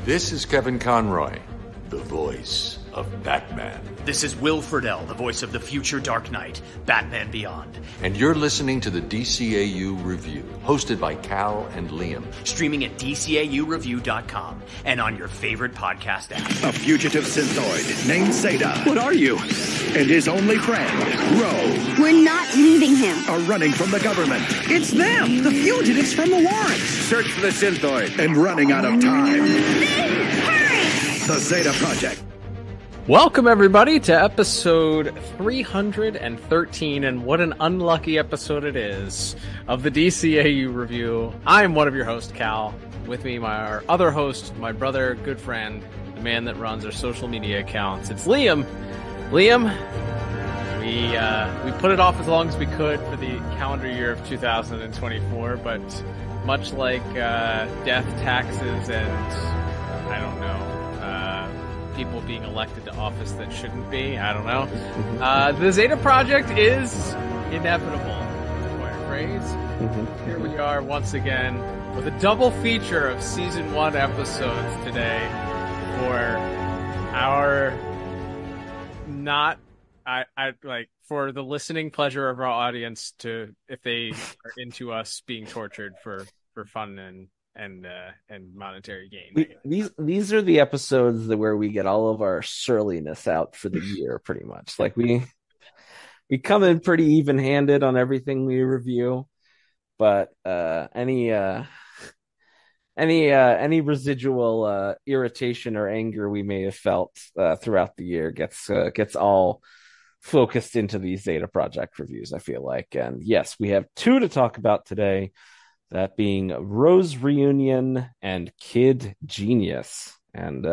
This is Kevin Conroy, the voice of Batman. This is Will Friedle, the voice of the future Dark Knight, Batman Beyond. And you're listening to the DCAU Review, hosted by Cal and Liam. Streaming at DCAUreview.com and on your favorite podcast app. A fugitive synthoid named Zeta. What are you? And his only friend, Ro, We're not leaving him. are running from the government It's them, the fugitives from the warrant. Search for the synthoid and running out of time. Hurry! The Zeta Project. Welcome, everybody, to episode 313, and what an unlucky episode it is, of the DCAU Review. I'm one of your hosts, Cal. With me, our other host, my brother, good friend, the man that runs our social media accounts. It's Liam. Liam, we put it off as long as we could for the calendar year of 2024, but much like death, taxes, and, I don't know, people being elected to office that shouldn't be. I don't know. The Zeta Project is inevitable, to coin a phrase. Here we are once again with a double feature of season 1 episodes today for our for the listening pleasure of our audience, to if they are into us being tortured for fun and monetary gain. These are the episodes where we get all of our surliness out for the year, pretty much. Like we come in pretty even-handed on everything we review, but any residual irritation or anger we may have felt throughout the year gets all focused into these Zeta Project reviews, I feel like. And yes, we have 2 to talk about today. That being Rose Reunion and Kid Genius. And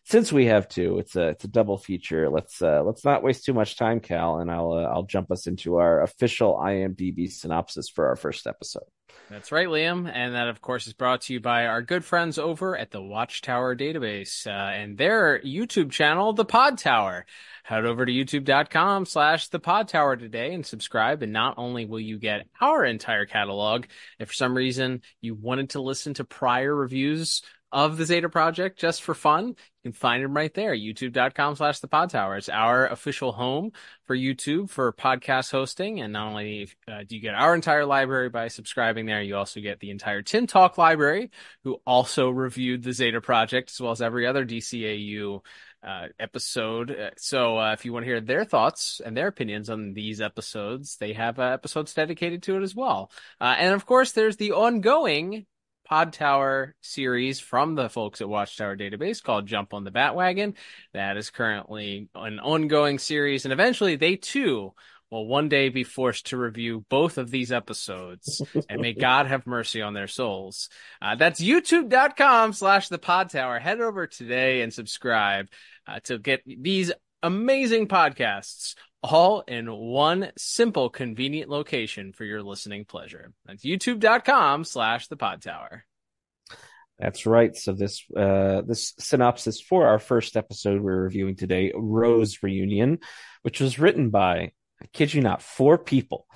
since we have 2, it's a double feature. Let's not waste too much time, Cal, and I'll jump us into our official IMDb synopsis for our first episode. That's right, Liam. And that, of course, is brought to you by our good friends over at the Watchtower Database and their YouTube channel, The Pod Tower. Head over to youtube.com/The Pod Tower today and subscribe. And not only will you get our entire catalog, if for some reason you wanted to listen to prior reviews of the Zeta Project just for fun, you can find them right there. youtube.com/The Pod Tower. It's our official home for YouTube for podcast hosting. And not only do you get our entire library by subscribing there, you also get the entire Tin Talk library, who also reviewed the Zeta Project, as well as every other DCAU episode. So if you want to hear their thoughts and their opinions on these episodes, they have episodes dedicated to it as well. And of course, there's the ongoing Pod Tower series from the folks at Watchtower Database called Jump on the Batwagon. That is currently an ongoing series, and eventually they too will one day be forced to review both of these episodes, and may God have mercy on their souls. That's youtube.com/The Pod Tower. Head over today and subscribe to get these amazing podcasts all in one simple, convenient location for your listening pleasure. That's youtube.com/The Pod Tower. That's right. So this synopsis for our first episode we're reviewing today, Rose Reunion, which was written by, I kid you not, 4 people.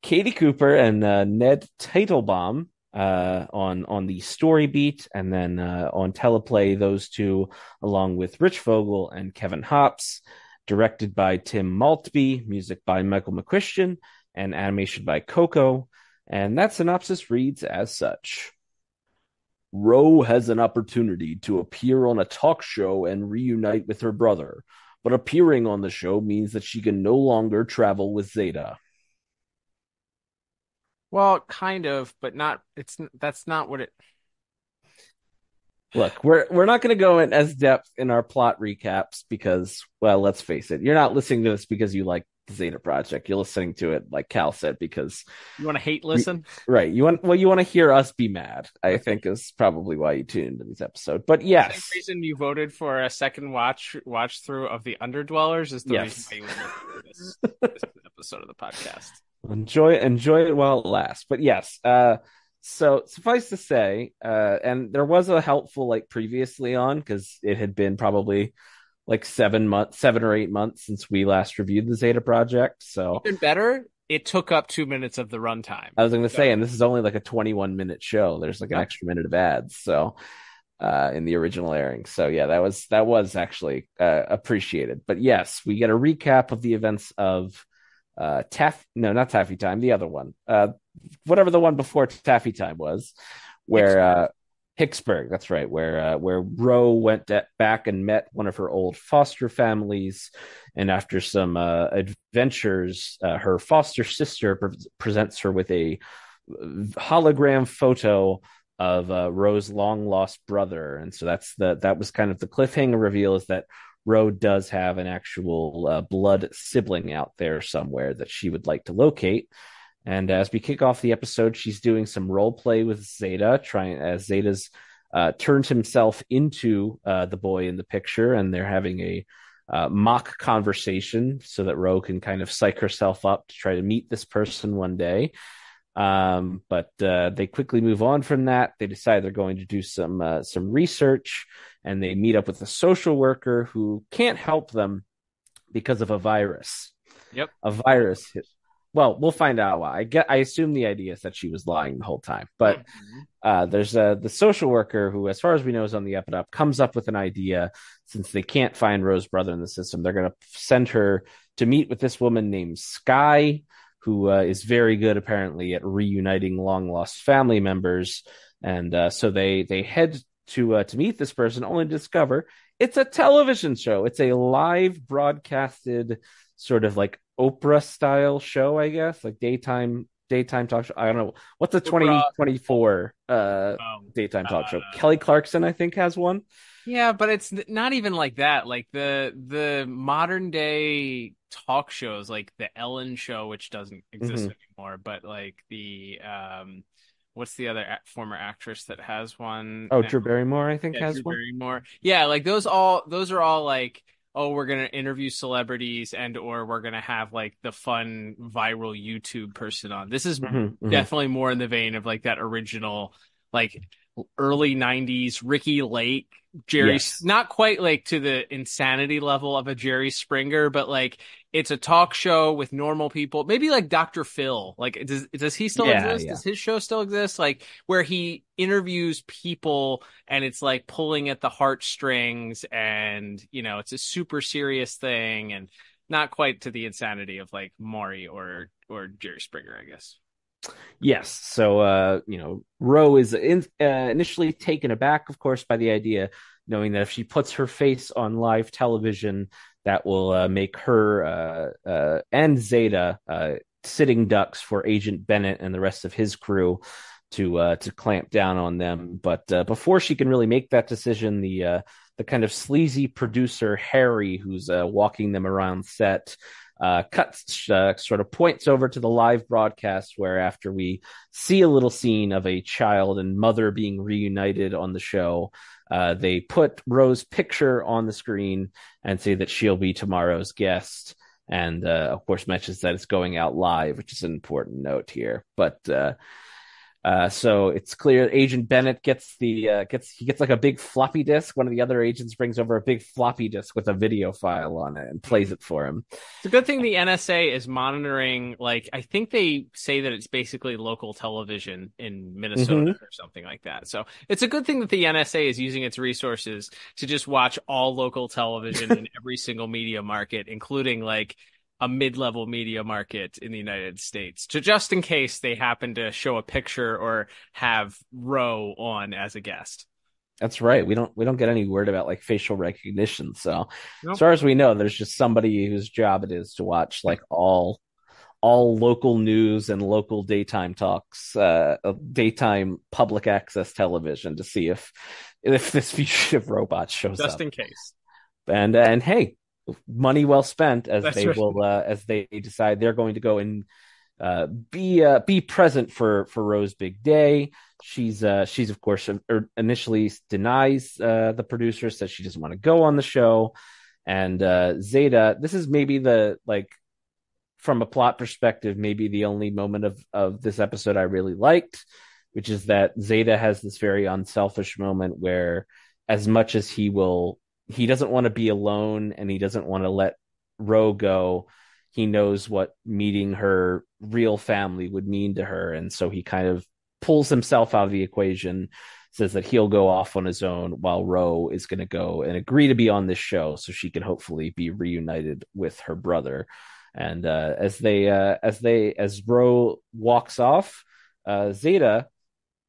Katie Cooper and Ned Teitelbaum on the story beat, and then on teleplay, those 2, along with Rich Vogel and Kevin Hops. Directed by Tim Maltby, music by Michael McChristian, and animation by Coco. And that synopsis reads as such. Ro has an opportunity to appear on a talk show and reunite with her brother, but appearing on the show means that she can no longer travel with Zeta. Well, kind of, but not. That's not what it. Look, we're not going to go in as depth in our plot recaps because, well, let's face it, you're not listening to this because you like the Zeta Project. You're listening to it, like Cal said, because you want to hate listen. Right. You want to hear us be mad, I think, is probably why you tuned into this episode. But yes, the reason you voted for a second watch through of the Underdwellers is the reason why you would vote for this episode of the podcast. Enjoy it while it lasts. But yes, so suffice to say, and there was a helpful previously on, because it had been probably 7 or 8 months since we last reviewed the Zeta Project. So even better, it took up 2 minutes of the runtime. I was going to say, and this is only a 21-minute show. There's an extra minute of ads. So in the original airing. So yeah, that was actually appreciated. But yes, we get a recap of the events of not Taffy Time, the other one, whatever the one before Taffy Time was, where Hicksburg, that's right, where Ro went back and met one of her old foster families, and after some adventures, her foster sister presents her with a hologram photo of Ro's long lost brother, and so that was kind of the cliffhanger reveal, is that Ro does have an actual blood sibling out there somewhere that she would like to locate. And as we kick off the episode, she's doing some role play with Zeta, trying as Zeta's turned himself into the boy in the picture, and they're having a mock conversation so that Ro can kind of psych herself up to try to meet this person one day. But they quickly move on from that. They decide they're going to do some research, and they meet up with a social worker who can't help them because of a virus. Yep, a virus. Well, we'll find out why. I assume the idea is that she was lying the whole time, but there's the social worker who, as far as we know, is on the up and up. Comes up with an idea. Since they can't find Ro's brother in the system, they're going to send her to meet with this woman named Sky, who is very good apparently at reuniting long lost family members. And so they head to meet this person, only to discover it's a television show. It's a live broadcasted sort of like Oprah style show, I guess, like daytime talk show. I don't know what's the 2024 daytime talk show. Kelly Clarkson, I think, has one. Yeah, but it's not even like that. Like the modern day talk shows, like the Ellen Show, which doesn't exist anymore, but like the what's the other former actress that has one? Oh, Drew Barrymore, I think, has Drew one. Barrymore. Yeah, like those are all like, oh, we're gonna interview celebrities and or we're gonna have like the fun viral YouTube person on. This is definitely more in the vein of like that original, like early 90s Ricky Lake, Jerry, not quite like to the insanity level of a Jerry Springer, but like it's a talk show with normal people, maybe like Dr. Phil. Like does he still exist? Does his show still exist? Like where he interviews people and it's like pulling at the heartstrings, and it's a super serious thing, and not quite to the insanity of like Maury or Jerry Springer, I guess. Yes. So, Ro is initially taken aback, of course, by the idea, knowing that if she puts her face on live television, that will make her and Zeta sitting ducks for Agent Bennett and the rest of his crew to clamp down on them. But before she can really make that decision, the kind of sleazy producer Harry, who's walking them around set, sort of points over to the live broadcast, where after we see a little scene of a child and mother being reunited on the show, they put Ro's picture on the screen and say that she'll be tomorrow's guest, and of course mentions that it's going out live, which is an important note here. But so it's clear Agent Bennett gets like a big floppy disk. One of the other agents brings over a big floppy disk with a video file on it and plays it for him. It's a good thing the NSA is monitoring, like, I think they say that it's basically local television in Minnesota or something like that. So it's a good thing that the NSA is using its resources to just watch all local television in every single media market, including like a mid-level media market in the United States, to just in case they happen to show a picture or have Ro on as a guest. That's right. We don't get any word about like facial recognition. So as far as we know, there's just somebody whose job it is to watch like all local news and local daytime talks, daytime public access television, to see if this fugitive robot shows up. Just in case. And hey, money well spent, as That's they right. will as they decide they're going to go and be present for Ro's big day. She's of course initially denies the producer, says she doesn't want to go on the show. And Zeta, this is maybe the, like, from a plot perspective, maybe the only moment of this episode I really liked, which is that Zeta has this very unselfish moment where, as much as he doesn't want to be alone and he doesn't want to let Ro go, he knows what meeting her real family would mean to her. And so he kind of pulls himself out of the equation, says that he'll go off on his own while Ro is going to go and agree to be on this show so she can hopefully be reunited with her brother. And as Ro walks off, Zeta,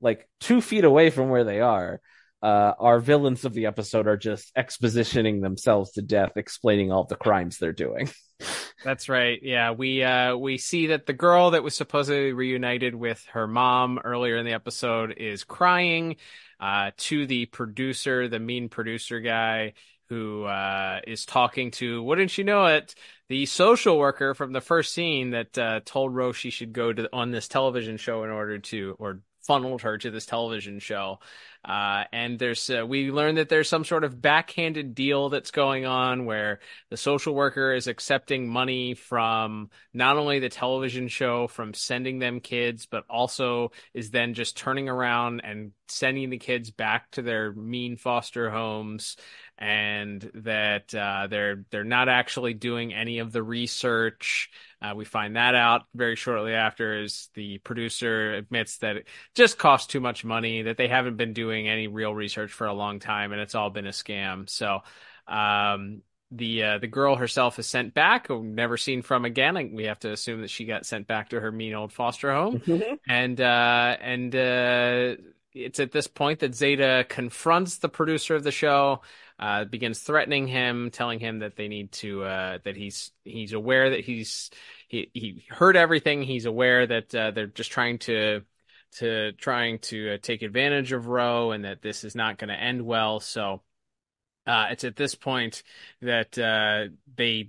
like 2 feet away from where they are, our villains of the episode are just expositioning themselves to death, explaining all the crimes they're doing. That's right. Yeah, we see that the girl that was supposedly reunited with her mom earlier in the episode is crying to the producer, the mean producer guy who is talking to, wouldn't you know it, the social worker from the first scene that told Rose she should go on this television show in order to, or funneled her to this television show. And we learn that there's some sort of backhanded deal that's going on where the social worker is accepting money from not only the television show from sending them kids, but also is then just turning around and sending the kids back to their mean foster homes, and that they're not actually doing any of the research. We find that out very shortly after, as the producer admits that it just costs too much money, that they haven't been doing any real research for a long time, and it's all been a scam. So the girl herself is sent back, never seen from again. We have to assume that she got sent back to her mean old foster home. And it's at this point that Zeta confronts the producer of the show, begins threatening him, telling him that they need to that he's aware that he heard everything. He's aware that they're just trying to take advantage of Ro, and that this is not going to end well. So it's at this point that the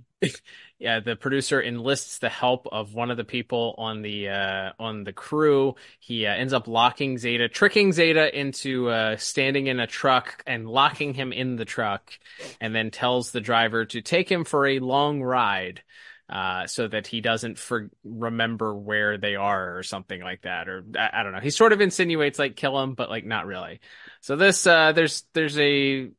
producer enlists the help of one of the people on the crew. He ends up tricking Zeta into standing in a truck and locking him in the truck, and then tells the driver to take him for a long ride, so that he doesn't remember where they are or something like that. Or I don't know. He sort of insinuates like kill him, but like not really. So this there's a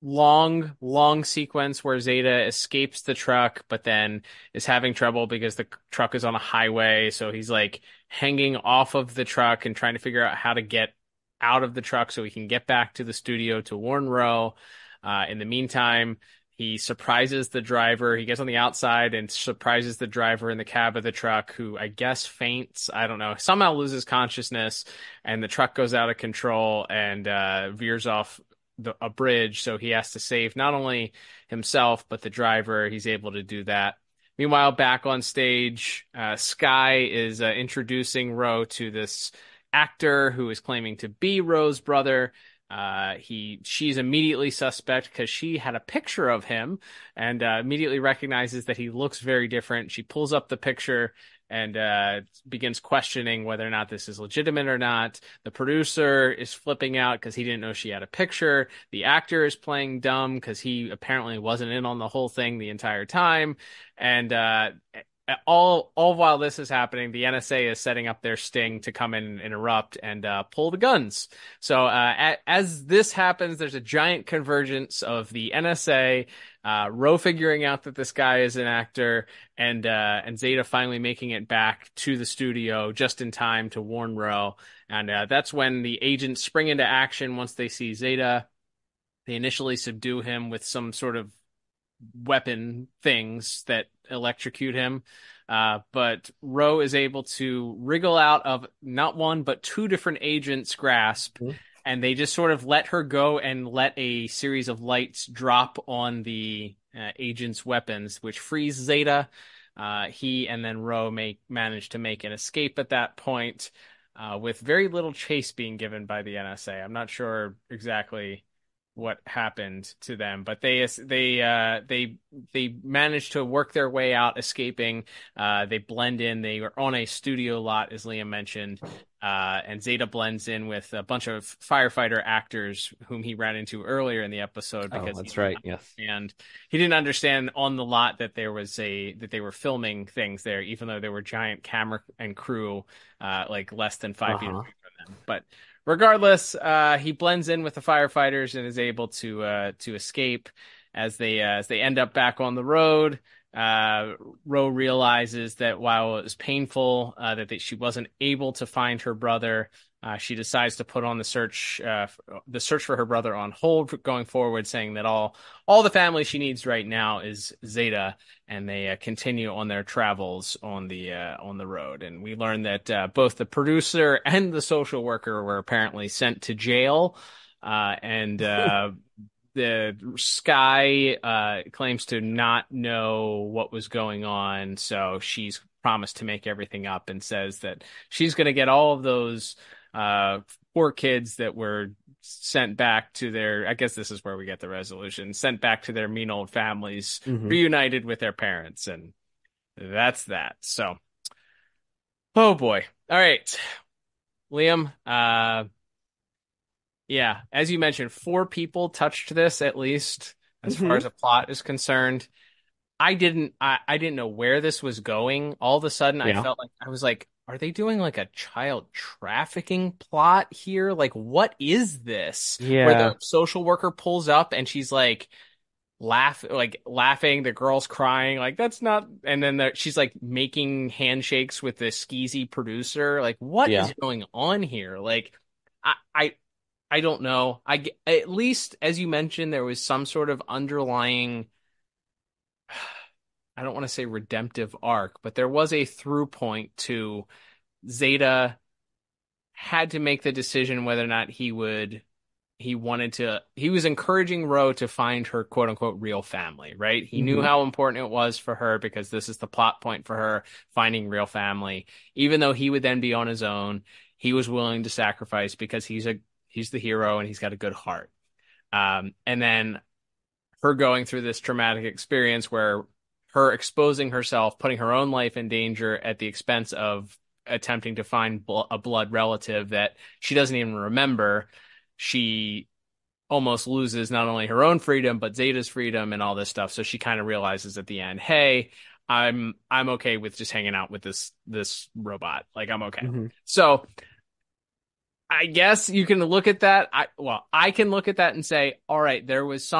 long sequence where Zeta escapes the truck, but then is having trouble because the truck is on a highway. So he's like hanging off of the truck and trying to figure out how to get out of the truck so he can get back to the studio to warn Ro. In the meantime, he surprises the driver. He gets on the outside and surprises the driver in the cab of the truck, who I guess faints. I don't know. Somehow loses consciousness, and the truck goes out of control and veers off a bridge. So he has to save not only himself, but the driver. He's able to do that. Meanwhile, back on stage, Sky is introducing Ro to this actor who is claiming to be Ro's brother. She's immediately suspect because she had a picture of him and immediately recognizes that he looks very different. She pulls up the picture and begins questioning whether or not this is legitimate or not. The producer is flipping out because he didn't know she had a picture. The actor is playing dumb because he apparently wasn't in on the whole thing the entire time. And all while this is happening, the NSA is setting up their sting to come in and interrupt and pull the guns. So as this happens, there's a giant convergence of the NSA, Ro figuring out that this guy is an actor, and Zeta finally making it back to the studio just in time to warn Ro. And that's when the agents spring into action once they see Zeta. They initially subdue him with some sort of weapon things that electrocute him. But Ro is able to wriggle out of not one, but two different agents' grasp. And they just sort of let her go and let a series of lights drop on the agents' weapons, which frees Zeta. He and then Ro manage to make an escape at that point, with very little chase being given by the NSA. I'm not sure exactly what happened to them, but they managed to work their way out, escaping. They blend in. They were on a studio lot, as Liam mentioned, and Zeta blends in with a bunch of firefighter actors whom he ran into earlier in the episode because that's right. Yes, and he didn't understand on the lot that they were filming things there, even though there were giant camera and crew like less than 5 feet away from them. But regardless, he blends in with the firefighters and is able to escape as they end up back on the road. Ro realizes that while it was painful that she wasn't able to find her brother, she decides to put on the search for her brother on hold going forward, saying that all the family she needs right now is Zeta, and they continue on their travels on the road. And we learn that both the producer and the social worker were apparently sent to jail, and the Sky claims to not know what was going on, so she's promised to make everything up and says that she's going to get all of those poor kids that were sent back to their, I guess this is where we get the resolution, sent back to their mean old families, reunited with their parents, and that's that. So, oh boy. All right, Liam, yeah, as you mentioned, 4 people touched this at least, as far as a plot is concerned. I didn't know where this was going. All of a sudden, I felt like I was like, are they doing like a child trafficking plot here? Like, what is this? Yeah. Where the social worker pulls up and she's like laughing, the girl's crying, like that's not, and then she's like making handshakes with the skeezy producer. Like, what is going on here? Like, I don't know. At least, as you mentioned, there was some sort of underlying, I don't want to say redemptive arc, but there was a through point to Zeta had to make the decision whether or not he was encouraging Ro to find her quote unquote real family, right? He knew how important it was for her because this is the plot point for her finding real family. Even though he would then be on his own, he was willing to sacrifice because he's the hero and he's got a good heart. And then her going through this traumatic experience where her exposing herself, putting her own life in danger at the expense of attempting to find a blood relative that she doesn't even remember. She almost loses not only her own freedom, but Zeta's freedom and all this stuff. So she kind of realizes at the end, hey, I'm okay with just hanging out with this robot. Like, I'm okay. So I guess you can look at that. I can look at that and say, all right, there was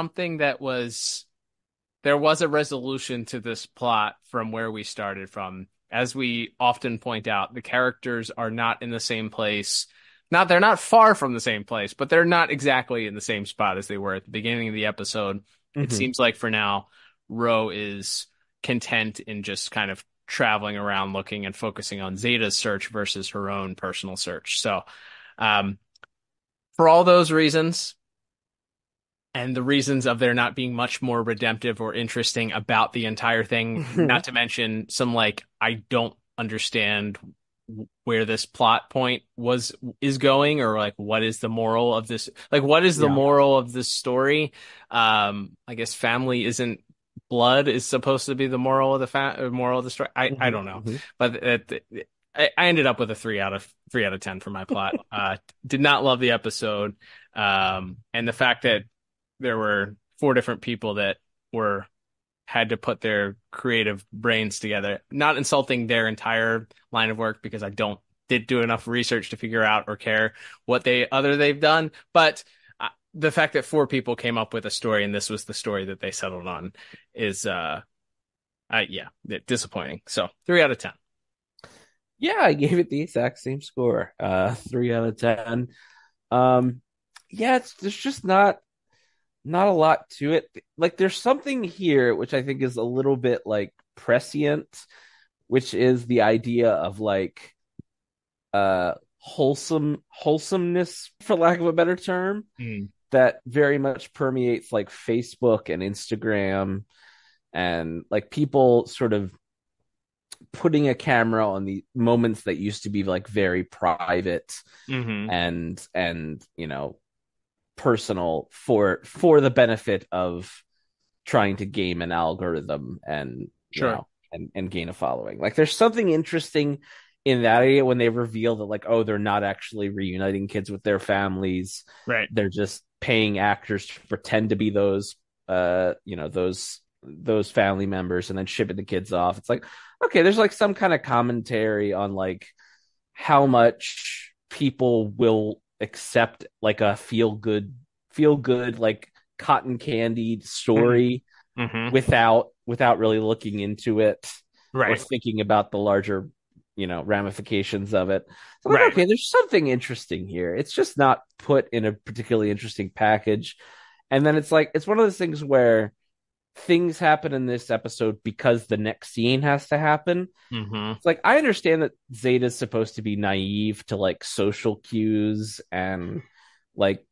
a resolution to this plot from where we started from. As we often point out, the characters are not in the same place. They're not far from the same place, but they're not exactly in the same spot as they were at the beginning of the episode. It seems like for now, Ro is content in just kind of traveling around looking and focusing on Zeta's search versus her own personal search. So, for all those reasons, and the reasons of there not being much more redemptive or interesting about the entire thing, not to mention some I don't understand where this plot point is going, or what is the moral of this? What is the moral of this story? I guess family isn't blood is supposed to be the moral of the story. I don't know, but I ended up with a 3 out of 10 for my plot. Did not love the episode, and the fact that there were 4 different people that had to put their creative brains together. Not insulting their entire line of work because I did do enough research to figure out or care what they've done, but the fact that 4 people came up with a story and this was the story that they settled on is disappointing. So 3 out of 10. Yeah, I gave it the exact same score. 3 out of 10. There's just not a lot to it. There's something here which I think is a little bit prescient, which is the idea of wholesomeness, for lack of a better term, that very much permeates Facebook and Instagram, and people sort of putting a camera on the moments that used to be very private and personal for the benefit of trying to game an algorithm and and gain a following. There's something interesting in that idea when they reveal that they're not actually reuniting kids with their families, right? They're just paying actors to pretend to be those family members and then shipping the kids off. It's okay, there's some kind of commentary on how much people will accept a feel good cotton candy story without without really looking into it or Right. thinking about the larger, ramifications of it. So I'm like, Right. okay, there's something interesting here. It's just not put in a particularly interesting package. And then it's like, it's one of those things where things happen in this episode because the next scene has to happen. Mm-hmm. It's like, I understand that Zeta's supposed to be naive to like social cues and like,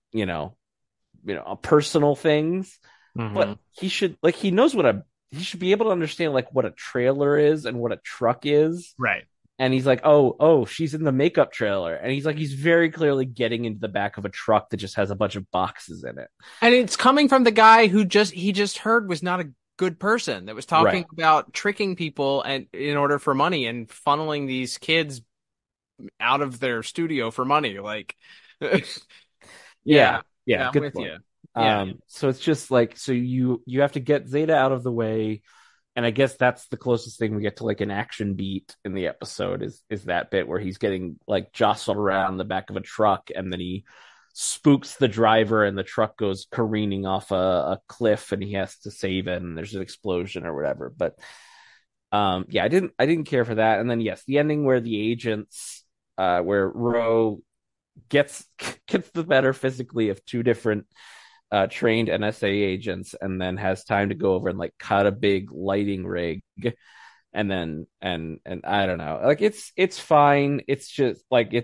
personal things, Mm-hmm. but he should be able to understand like what a trailer is and what a truck is. Right. And he's like, oh, she's in the makeup trailer. And he's very clearly getting into the back of a truck that just has a bunch of boxes in it. And it's coming from the guy who he just heard was not a good person, that was talking Right. about tricking people and in order for money and funneling these kids out of their studio for money. Like, Yeah. yeah, I'm Good with point. you. Yeah. So it's just like, so you have to get Zeta out of the way. And I guess that's the closest thing we get to like an action beat in the episode is that bit where he's getting like jostled around the back of a truck and then he spooks the driver and the truck goes careening off a cliff and he has to save it and there's an explosion or whatever. But yeah, I didn't care for that. And then yes, the ending where the agents where Ro gets the better physically of two different trained NSA agents and then has time to go over and like cut a big lighting rig and then and I don't know, like it's fine. It's just like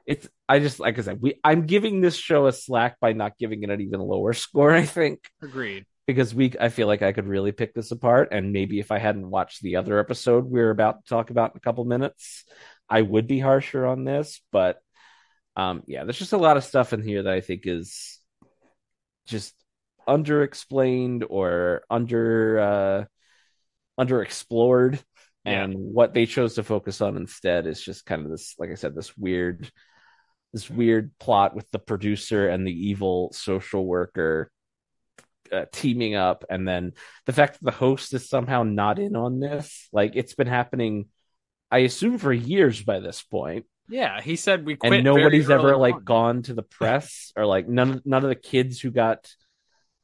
it's I just like I said, I'm giving this show a slack by not giving it an even lower score, I think. Agreed. Because I feel like I could really pick this apart, and maybe if I hadn't watched the other episode we're about to talk about in a couple minutes, I would be harsher on this. But yeah, there's just a lot of stuff in here that I think is just underexplained or underexplored. Yeah. And what they chose to focus on instead is just kind of this, like I said, this weird plot with the producer and the evil social worker teaming up, and then the fact that the host is somehow not in on this. Like, it's been happening, I assume, for years by this point. Yeah, he said we quit, and nobody's very early ever like on. gone to the press or like none of the kids who got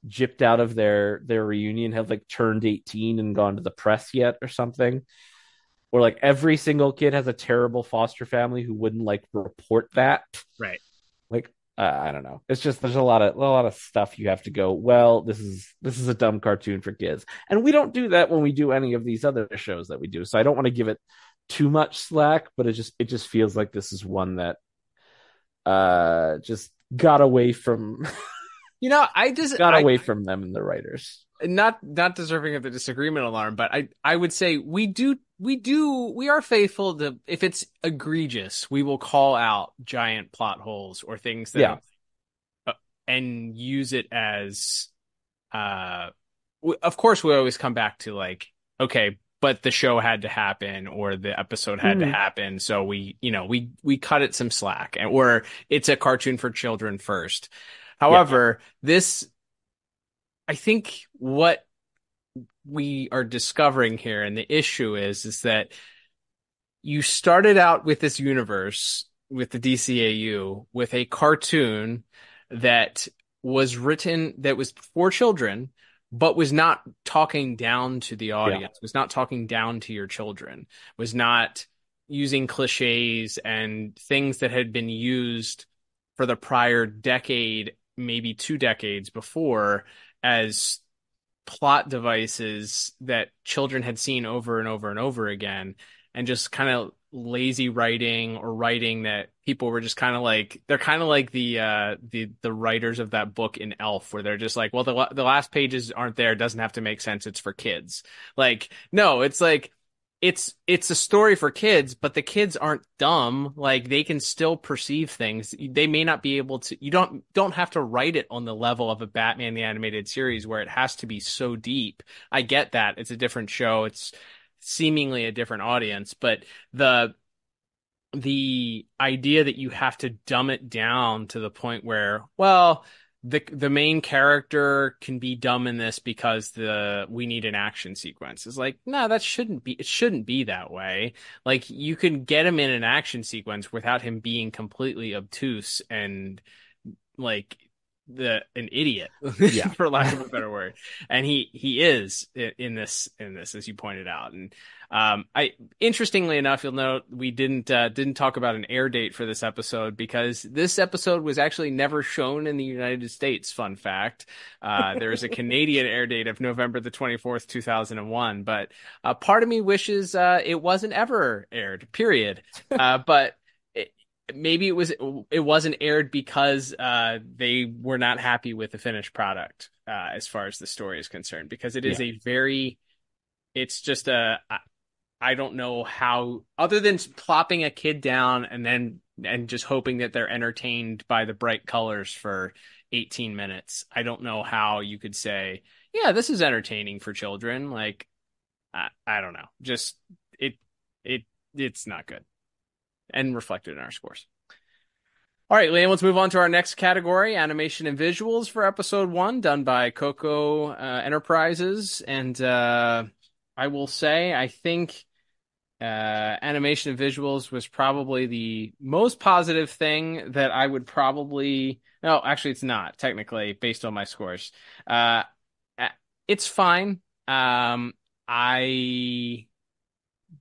gypped out of their reunion have like turned 18 and gone to the press yet or something. Or like every single kid has a terrible foster family who wouldn't like report that. Right. Like I don't know. It's just there's a lot of stuff you have to go, well, this is a dumb cartoon for kids. And we don't do that when we do any of these other shows that we do. So I don't want to give it too much slack, but it just feels like this is one that just got away from I just got away from them and the writers. Not deserving of the disagreement alarm, but I would say we are faithful to, if it's egregious, we will call out giant plot holes or things that and use it as of course we always come back to like, okay, but the show had to happen or the episode had to happen, so we cut it some slack, or it's a cartoon for children first. However, this, I think what we are discovering here, and the issue is that you started out with this universe with the DCAU with a cartoon that was written, that was for children, but was not talking down to the audience, was not talking down to your children, was not using cliches and things that had been used for the prior decade, maybe 2 decades before, as plot devices that children had seen over and over and over again, and just kind of lazy writing, or writing that people were just kind of like, they're kind of like the writers of that book in Elf, where they're just like, well, the last pages aren't there, it doesn't have to make sense, it's for kids. Like, no, it's like, it's a story for kids, but the kids aren't dumb. Like, they can still perceive things. They may not be able to, you don't have to write it on the level of a Batman the Animated Series where it has to be so deep. I get that. It's a different show. It's seemingly a different audience, but the idea that you have to dumb it down to the point where, well, the main character can be dumb in this because we need an action sequence, is like, no, it shouldn't be that way. Like, you can get him in an action sequence without him being completely obtuse and like an idiot, Yeah. for lack of a better word. And he is in this, as you pointed out. And I interestingly enough, you'll note we didn't talk about an air date for this episode because this episode was actually never shown in the United States. Fun fact. There is a Canadian air date of November the 24th, 2001, but part of me wishes it wasn't ever aired, period. But maybe it wasn't aired because they were not happy with the finished product as far as the story is concerned, because it is it's just I don't know how, other than plopping a kid down and just hoping that they're entertained by the bright colors for 18 minutes. I don't know how you could say, yeah, this is entertaining for children. Like, I don't know. Just it's not good, and reflected in our scores. All right, Liam, let's move on to our next category, animation and visuals for episode 1, done by Coco Enterprises. And I will say, I think animation and visuals was probably the most positive thing that I would probably... No, actually, it's not, technically, based on my scores. It's fine. I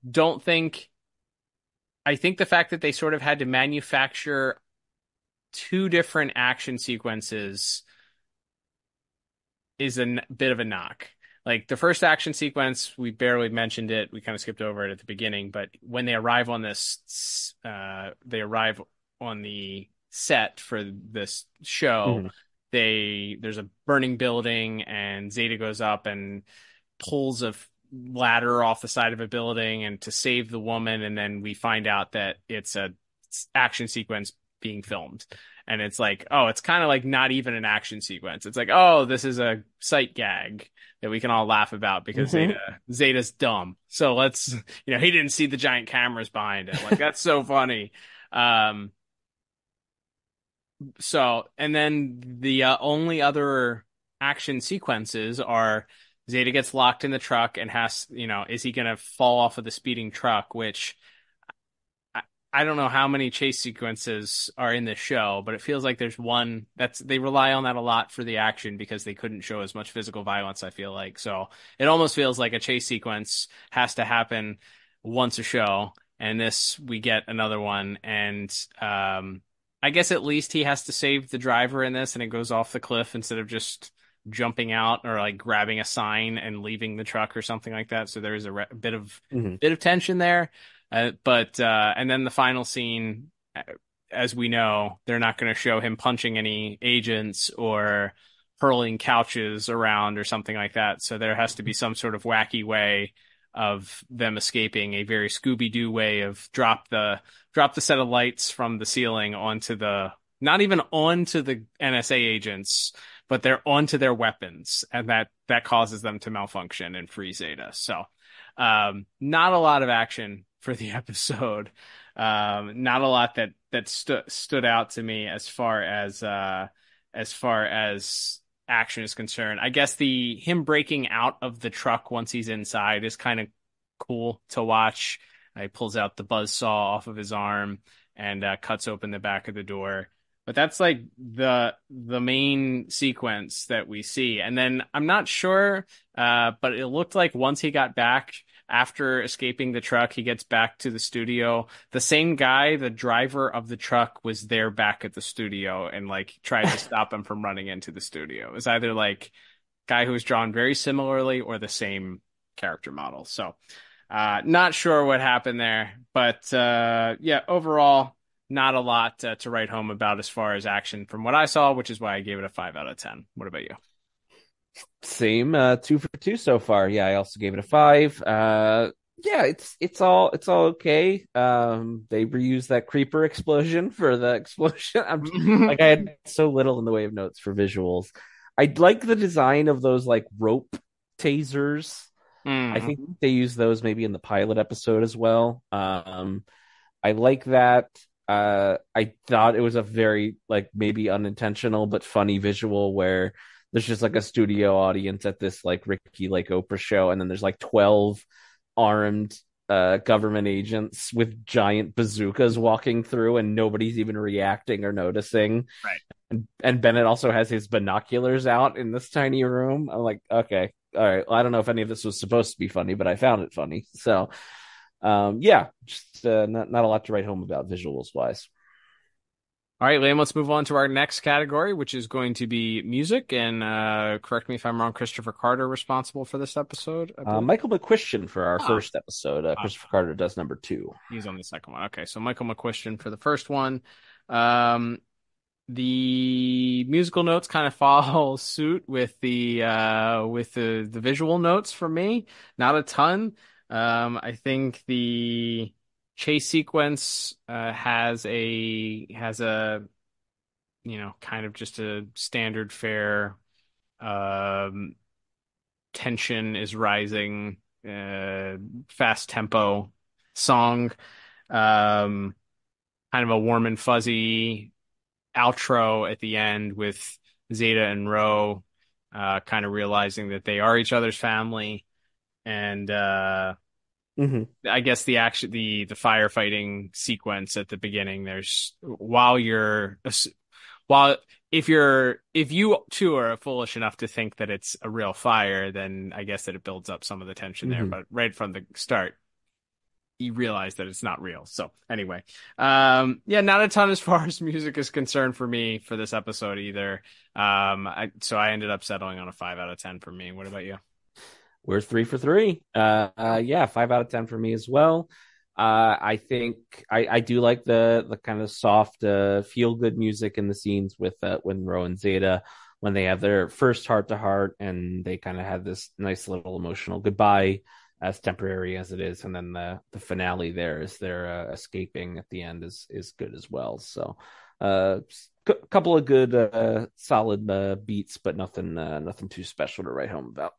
don't think... I think the fact that they sort of had to manufacture 2 different action sequences is a bit of a knock. Like the first action sequence, we barely mentioned it. We kind of skipped over it at the beginning, but when they arrive on this, they arrive on the set for this show. There's a burning building, and Zeta goes up and pulls a ladder off the side of a building and to save the woman, and then we find out that it's a action sequence being filmed, and it's like, oh, it's kind of like not even an action sequence. It's like, oh, this is a sight gag that we can all laugh about because Zeta's dumb, so let's, he didn't see the giant cameras behind it. Like, that's so funny. So, and then the only other action sequences are Zeta gets locked in the truck and has, is he going to fall off of the speeding truck? Which I don't know how many chase sequences are in this show, but it feels like there's one they rely on that a lot for the action because they couldn't show as much physical violence, I feel like. So it almost feels like a chase sequence has to happen once a show. And this, we get another one. And, I guess at least he has to save the driver in this, and it goes off the cliff instead of just jumping out or like grabbing a sign and leaving the truck or something like that. So there is a bit of tension there. But and then the final scene, as we know, they're not going to show him punching any agents or hurling couches around or something like that. So there has to be some sort of wacky way of them escaping, a very Scooby-Doo way of drop the set of lights from the ceiling onto not even onto the NSA agents, but they're onto their weapons, and that causes them to malfunction and free Zeta. So not a lot of action for the episode. Not a lot that stood out to me as far as action is concerned. I guess him breaking out of the truck once he's inside is kind of cool to watch. He pulls out the buzzsaw off of his arm and cuts open the back of the door. But that's like the main sequence that we see. And then I'm not sure, but it looked like once he got back, after escaping the truck, he gets back to the studio. The same guy, the driver of the truck, was there back at the studio and like tried to stop him from running into the studio. It was either like guy who was drawn very similarly or the same character model. So not sure what happened there, but yeah, overall, not a lot to write home about as far as action from what I saw, which is why I gave it a 5 out of 10. What about you? Same, 2 for 2 so far. Yeah, I also gave it a 5. Yeah, it's all okay. They reused that creeper explosion for the explosion. I had so little in the way of notes for visuals. I like the design of those like rope tasers. I think they used those maybe in the pilot episode as well. I like that. I thought it was a very like maybe unintentional but funny visual where there's just like a studio audience at this like Ricky Lake Oprah show, and then there's like 12 armed government agents with giant bazookas walking through, and nobody's even reacting or noticing. Right. And Bennett also has his binoculars out in this tiny room. I'm like, okay, all right. Well, I don't know if any of this was supposed to be funny, but I found it funny. So, yeah, just not a lot to write home about visuals wise. All right, Liam, let's move on to our next category, which is going to be music. And correct me if I'm wrong, Christopher Carter responsible for this episode. Michael McQuistion for our first episode. Christopher Carter does number 2. He's on the second one. Okay, so Michael McQuistion for the first one. The musical notes kind of follow suit with the visual notes for me. Not a ton. I think the chase sequence has a kind of just a standard fare. Tension is rising, fast tempo song, kind of a warm and fuzzy outro at the end with Zeta and Ro kind of realizing that they are each other's family. And I guess the firefighting sequence at the beginning, there's if you too are foolish enough to think that it's a real fire, then I guess that it builds up some of the tension there. But right from the start, you realize that it's not real. So anyway, not a ton as far as music is concerned for me for this episode either. So I ended up settling on a 5 out of 10 for me. What about you? We're 3 for 3. 5 out of 10 for me as well. I think I do like the kind of soft, feel good music in the scenes with when Ro and Zeta, when they have their first heart to heart, and they kind of have this nice little emotional goodbye, as temporary as it is, and then the finale there is their escaping at the end is good as well. So, couple of good solid beats, but nothing too special to write home about.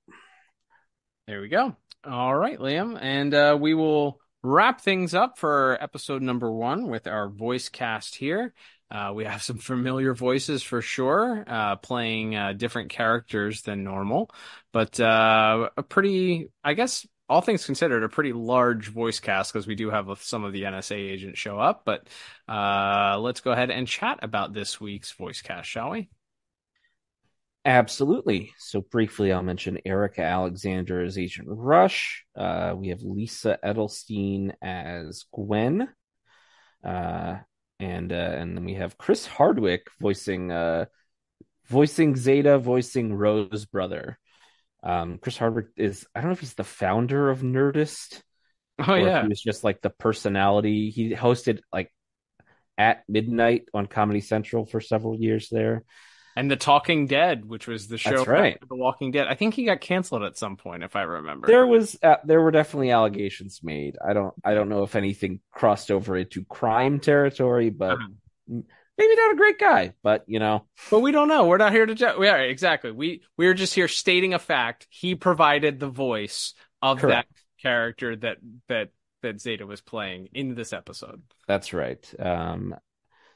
There we go. All right, Liam, and we will wrap things up for episode number 1 with our voice cast here. We have some familiar voices for sure, playing different characters than normal, but a pretty, I guess, all things considered, a pretty large voice cast because we do have some of the NSA agents show up. But let's go ahead and chat about this week's voice cast, shall we? Absolutely. So briefly, I'll mention Erica Alexander as Agent Rush. We have Lisa Edelstein as Gwen. And then we have Chris Hardwick voicing Zeta, voicing Ro's brother. Chris Hardwick is, I don't know if he's the founder of Nerdist. Oh, yeah. He was just like the personality. He hosted like at midnight on Comedy Central for several years there. And The Talking Dead, which was the show That's right. The Walking Dead. I think he got canceled at some point, if I remember. There were definitely allegations made. I don't know if anything crossed over into crime territory, but maybe not a great guy. But but we don't know. We're not here to judge. Yeah, exactly. We're just here stating a fact. He provided the voice of Correct. that character that Zeta was playing in this episode. That's right.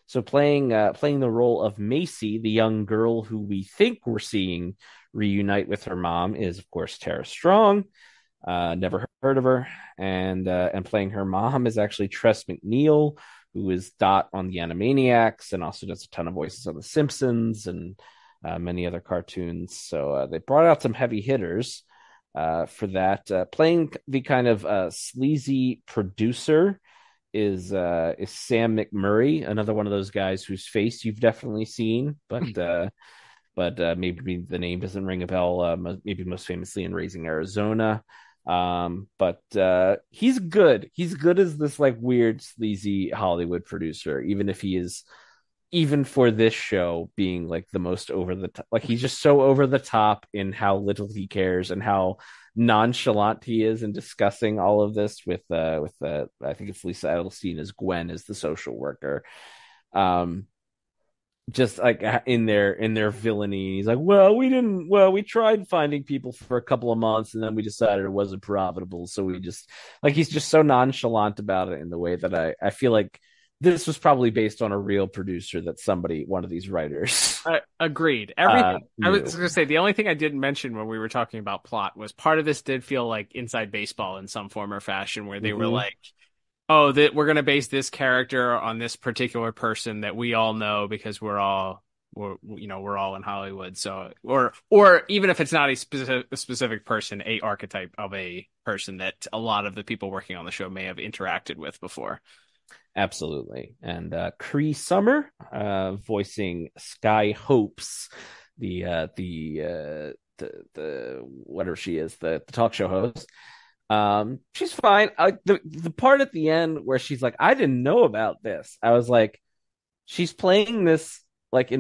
So playing the role of Macy, the young girl who we think we're seeing reunite with her mom, is of course Tara Strong. Never heard of her, and playing her mom is actually Tress MacNeille, who is Dot on the Animaniacs and also does a ton of voices on The Simpsons and many other cartoons. So they brought out some heavy hitters for that. Playing the kind of sleazy producer is Sam McMurray, another one of those guys whose face you've definitely seen, but maybe the name doesn't ring a bell. Maybe most famously in Raising Arizona. But he's good. He's good as this like weird sleazy Hollywood producer, even for this show being like the most over the top. Like he's just so over the top in how little he cares and how nonchalant he is in discussing all of this with I think it's Lisa Edelstein as Gwen as the social worker. Just like in their villainy, he's like, we tried finding people for a couple of months and then we decided it wasn't profitable, so we just, like, he's just so nonchalant about it in the way that I feel like this was probably based on a real producer that one of these writers. Agreed. Everything. I was knew. going to say the only thing I didn't mention when we were talking about plot was part of this did feel like Inside Baseball in some form or fashion, where they were like, "Oh, that we're going to base this character on this particular person that we all know because we're all in Hollywood." So, or even if it's not a specific person, a archetype of a person that a lot of the people working on the show may have interacted with before. Absolutely. And Cree Summer, voicing Sky Hopes, the whatever she is, the talk show host. She's fine. The part at the end where she's like, I didn't know about this. I was like, she's playing this like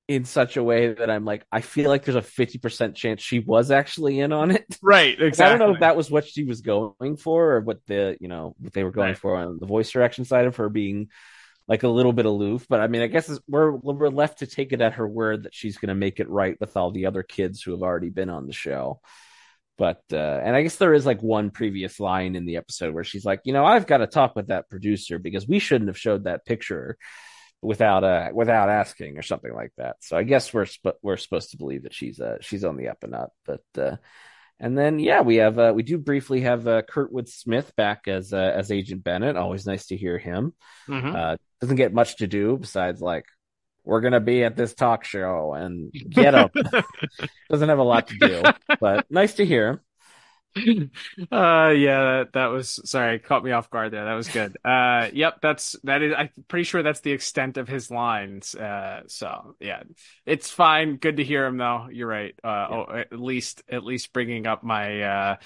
in such a way that I'm like, I feel like there's a 50% chance she was actually in on it. Right, exactly. I don't know if that was what she was going for or what they were going for on the voice direction side of her being like a little bit aloof. But I mean, I guess we're left to take it at her word that she's going to make it right with all the other kids who have already been on the show. But and I guess there is like one previous line in the episode where she's like, I've got to talk with that producer because we shouldn't have showed that picture without asking or something like that. So I guess we're supposed to believe that she's on the up and up. But and then we do briefly have Kurtwood Smith back as Agent Bennett. Always nice to hear him. Doesn't get much to do besides like, we're gonna be at this talk show and get him. Doesn't have a lot to do, but nice to hear him. That was, sorry, caught me off guard there. That was good. Yep, that is, I'm pretty sure that's the extent of his lines. So yeah, it's fine. Good to hear him though. You're right. At least bringing up my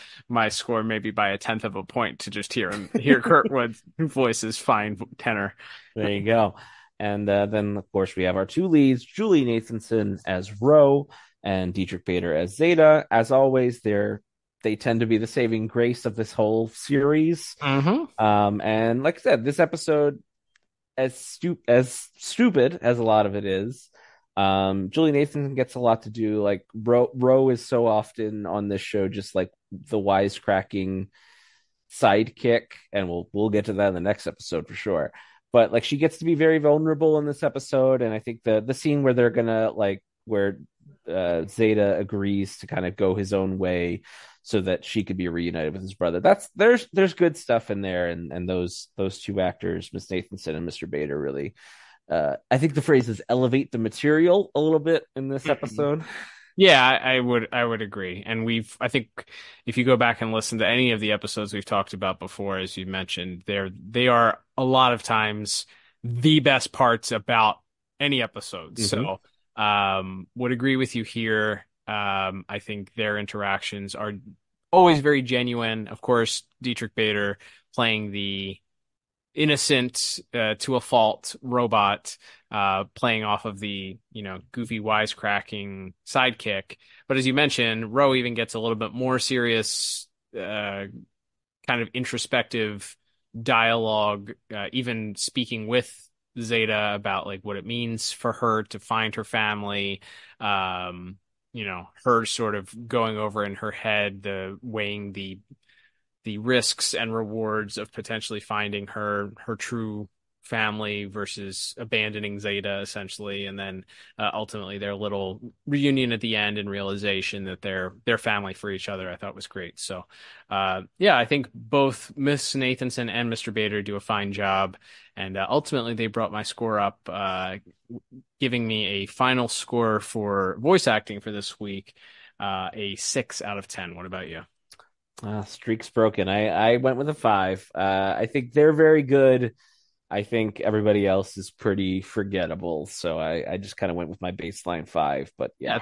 score maybe by a tenth of a point to just hear Kurtwood's voice's fine tenor. There you go. And then of course we have our two leads, Julie Nathanson as Ro and Dietrich Bader as Zeta. As always, they tend to be the saving grace of this whole series. And like I said, this episode, as stupid as a lot of it is, Julie Nathan gets a lot to do. Like Ro is so often on this show just like the wisecracking sidekick, and we'll get to that in the next episode for sure. But like she gets to be very vulnerable in this episode, and I think the scene where they're gonna where Zeta agrees to kind of go his own way so that she could be reunited with his brother. There's good stuff in there, and those two actors, Miss Nathanson and Mr. Bader, really. I think the phrase is elevate the material a little bit in this episode. Yeah, I would agree. And I think if you go back and listen to any of the episodes we've talked about before, as you mentioned, they are a lot of times the best parts about any episode. So would agree with you here. I think their interactions are always very genuine. Of course, Dietrich Bader playing the innocent to a fault robot, playing off of the goofy wisecracking sidekick. But as you mentioned, Ro even gets a little bit more serious, kind of introspective dialogue, even speaking with Zeta about like what it means for her to find her family. Her sort of going over in her head, weighing the risks and rewards of potentially finding her true family versus abandoning Zeta, essentially, and then ultimately their little reunion at the end and realization that they're family for each other, I thought was great. So I think both Miss Nathanson and Mr. Bader do a fine job, and ultimately they brought my score up, giving me a final score for voice acting for this week, a 6 out of 10. What about you? Streak's broken. I went with a 5. I think they're very good. I think everybody else is pretty forgettable. So I just kind of went with my baseline 5. But yeah,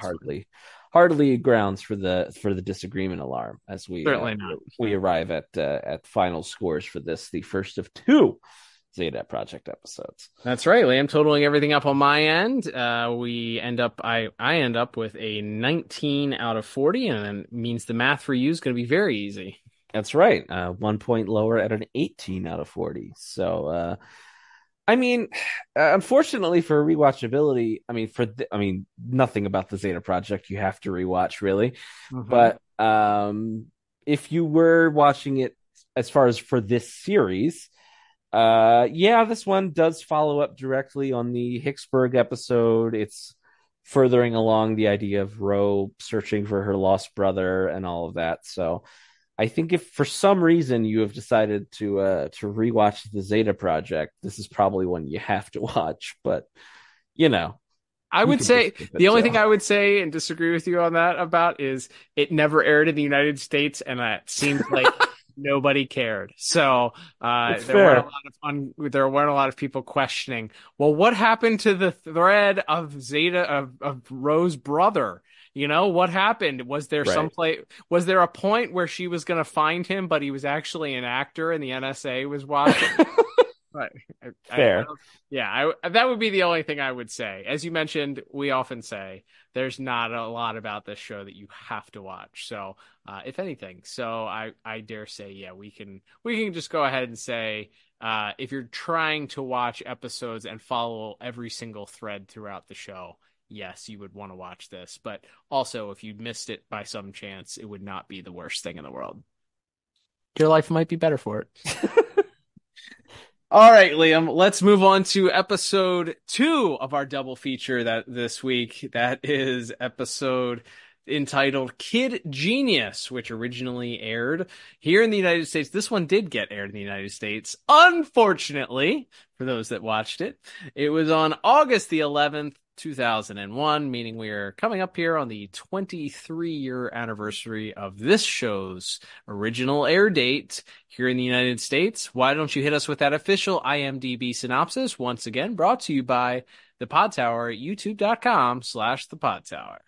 hardly grounds for the disagreement alarm as we arrive at final scores for this, the first of 2 Zeta Project episodes. That's right, Liam. Totaling everything up on my end, I end up with a 19 out of 40, and then means the math for you is going to be very easy. That's right. 1 point lower at an 18 out of 40. So, unfortunately for rewatchability, nothing about the Zeta Project you have to rewatch really. But if you were watching it as far as for this series, Yeah, this one does follow up directly on the Hicksburg episode. It's furthering along the idea of Ro searching for her lost brother and all of that. So I think if for some reason you have decided to rewatch the Zeta Project, this is probably one you have to watch. But you know, I you would can say just skip it, the only so. thing I would say and disagree with you on that about is it never aired in the United States, and it seems like nobody cared. So It's there weren't a fair. lot of there weren't a lot of people questioning, well, what happened to the thread of Zeta of Ro's brother? You know, what happened? Was there Right. was there a point where she was going to find him, but he was actually an actor and the NSA was watching? Right. Fair. That would be the only thing I would say. As you mentioned, we often say there's not a lot about this show that you have to watch. So, if anything, I dare say, yeah, we can just go ahead and say, if you're trying to watch episodes and follow every single thread throughout the show, yes, you would want to watch this. But also, if you missed it by some chance, it would not be the worst thing in the world. Your life might be better for it. All right, Liam, let's move on to episode 2 of our double feature this week. That is episode entitled Kid Genius, which originally aired here in the United States. This one did get aired in the United States. Unfortunately, for those that watched it, it was on August the 11th, 2001, meaning we are coming up here on the 23-year anniversary of this show's original air date here in the United States. Why don't you hit us with that official IMDb synopsis? Once again, brought to you by The Pod Tower at youtube.com/The Pod Tower.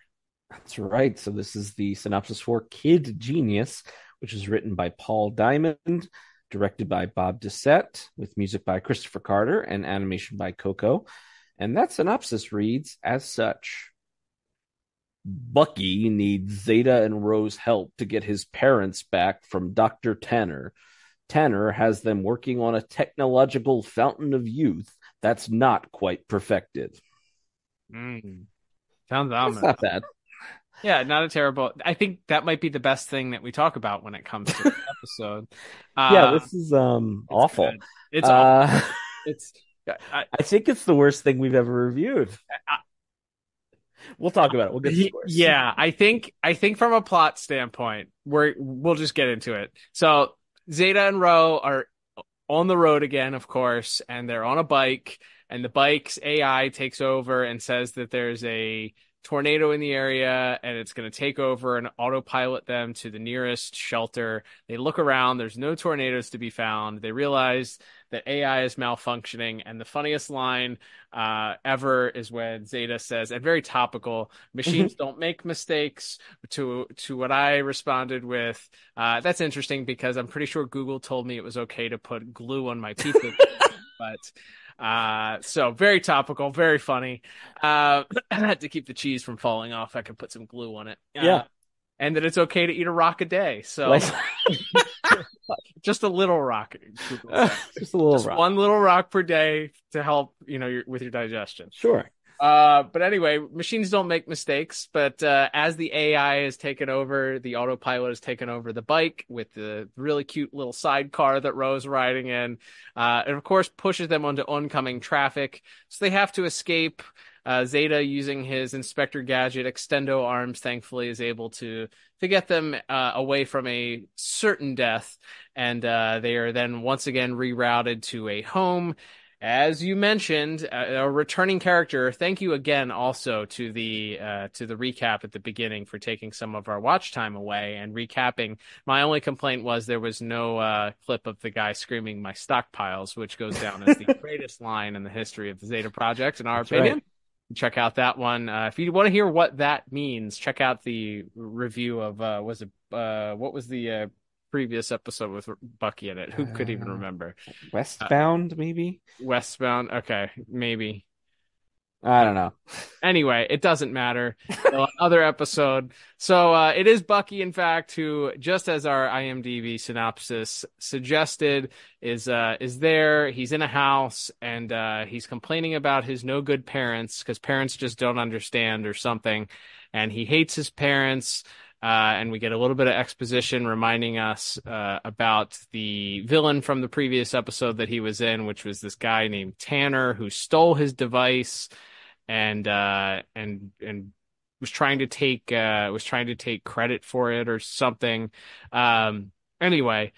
That's right. So this is the synopsis for Kid Genius, which is written by Paul Diamond, directed by Bob Dissett, with music by Christopher Carter and animation by Coco. And that synopsis reads as such. Bucky needs Zeta and Ro's help to get his parents back from Dr. Tanner. Tanner has them working on a technological fountain of youth that's not quite perfected. Sounds That's ominous. not bad. Yeah, not a terrible. I think that might be the best thing that we talk about when it comes to the episode. Yeah, this is awful. Good. It's awful. It's I think it's the worst thing we've ever reviewed. We'll talk about it. We'll get to the scores. Yeah, I think from a plot standpoint, we'll just get into it. So Zeta and Ro are on the road again, of course, and they're on a bike, and the bike's AI takes over and says that there's a tornado in the area and it's going to take over and autopilot them to the nearest shelter. They look around, there's no tornadoes to be found. They realize that AI is malfunctioning, and the funniest line ever is when Zeta says, and very topical, machines don't make mistakes, to what I responded with, that's interesting because I'm pretty sure Google told me it was okay to put glue on my pizza. But so very topical, very funny. To keep the cheese from falling off, I could put some glue on it. Yeah. And that it's okay to eat a rock a day. So just a little rock. Just a little Just rock. one little rock per day to help, with your digestion. Sure. But anyway, machines don't make mistakes. But as the AI has taken over, the autopilot has taken over the bike with the really cute little sidecar that Ro's riding in, and of course pushes them onto oncoming traffic. So they have to escape. Zeta, using his Inspector Gadget extendo arms, thankfully is able to get them away from a certain death, and they are then once again rerouted to a home. As you mentioned, a returning character. Thank you again also to the recap at the beginning for taking some of our watch time away and recapping. My only complaint was there was no clip of the guy screaming "my stockpiles," which goes down as the greatest line in the history of the Zeta Project, in our opinion. Right. Check out that one. If you want to hear what that means, check out the review of what was the previous episode with Bucky in it? Who could even remember? Westbound, maybe? Westbound. Okay, maybe. I don't know. Anyway, it doesn't matter. Other episode. So it is Bucky, in fact, who, just as our IMDb synopsis suggested, is there. He's in a house, and he's complaining about his no good parents because parents just don't understand or something, and he hates his parents. And we get a little bit of exposition reminding us about the villain from the previous episode that he was in, which was this guy named Tanner who stole his device and was trying to take credit for it or something. Anyway,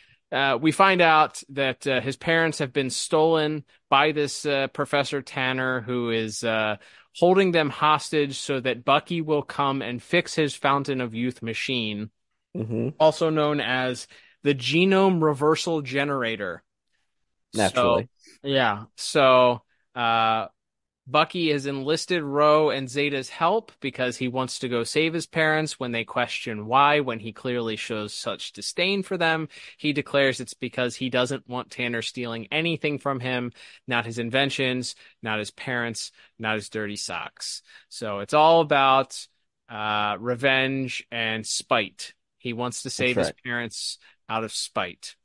we find out that his parents have been stolen by this Professor Tanner, who is holding them hostage so that Bucky will come and fix his Fountain of Youth machine, also known as the Genome Reversal Generator. Naturally. So Bucky has enlisted Ro and Zeta's help because he wants to go save his parents. When they question why, when he clearly shows such disdain for them, he declares it's because he doesn't want Tanner stealing anything from him, not his inventions, not his parents, not his dirty socks. So it's all about revenge and spite. He wants to save his parents out of spite.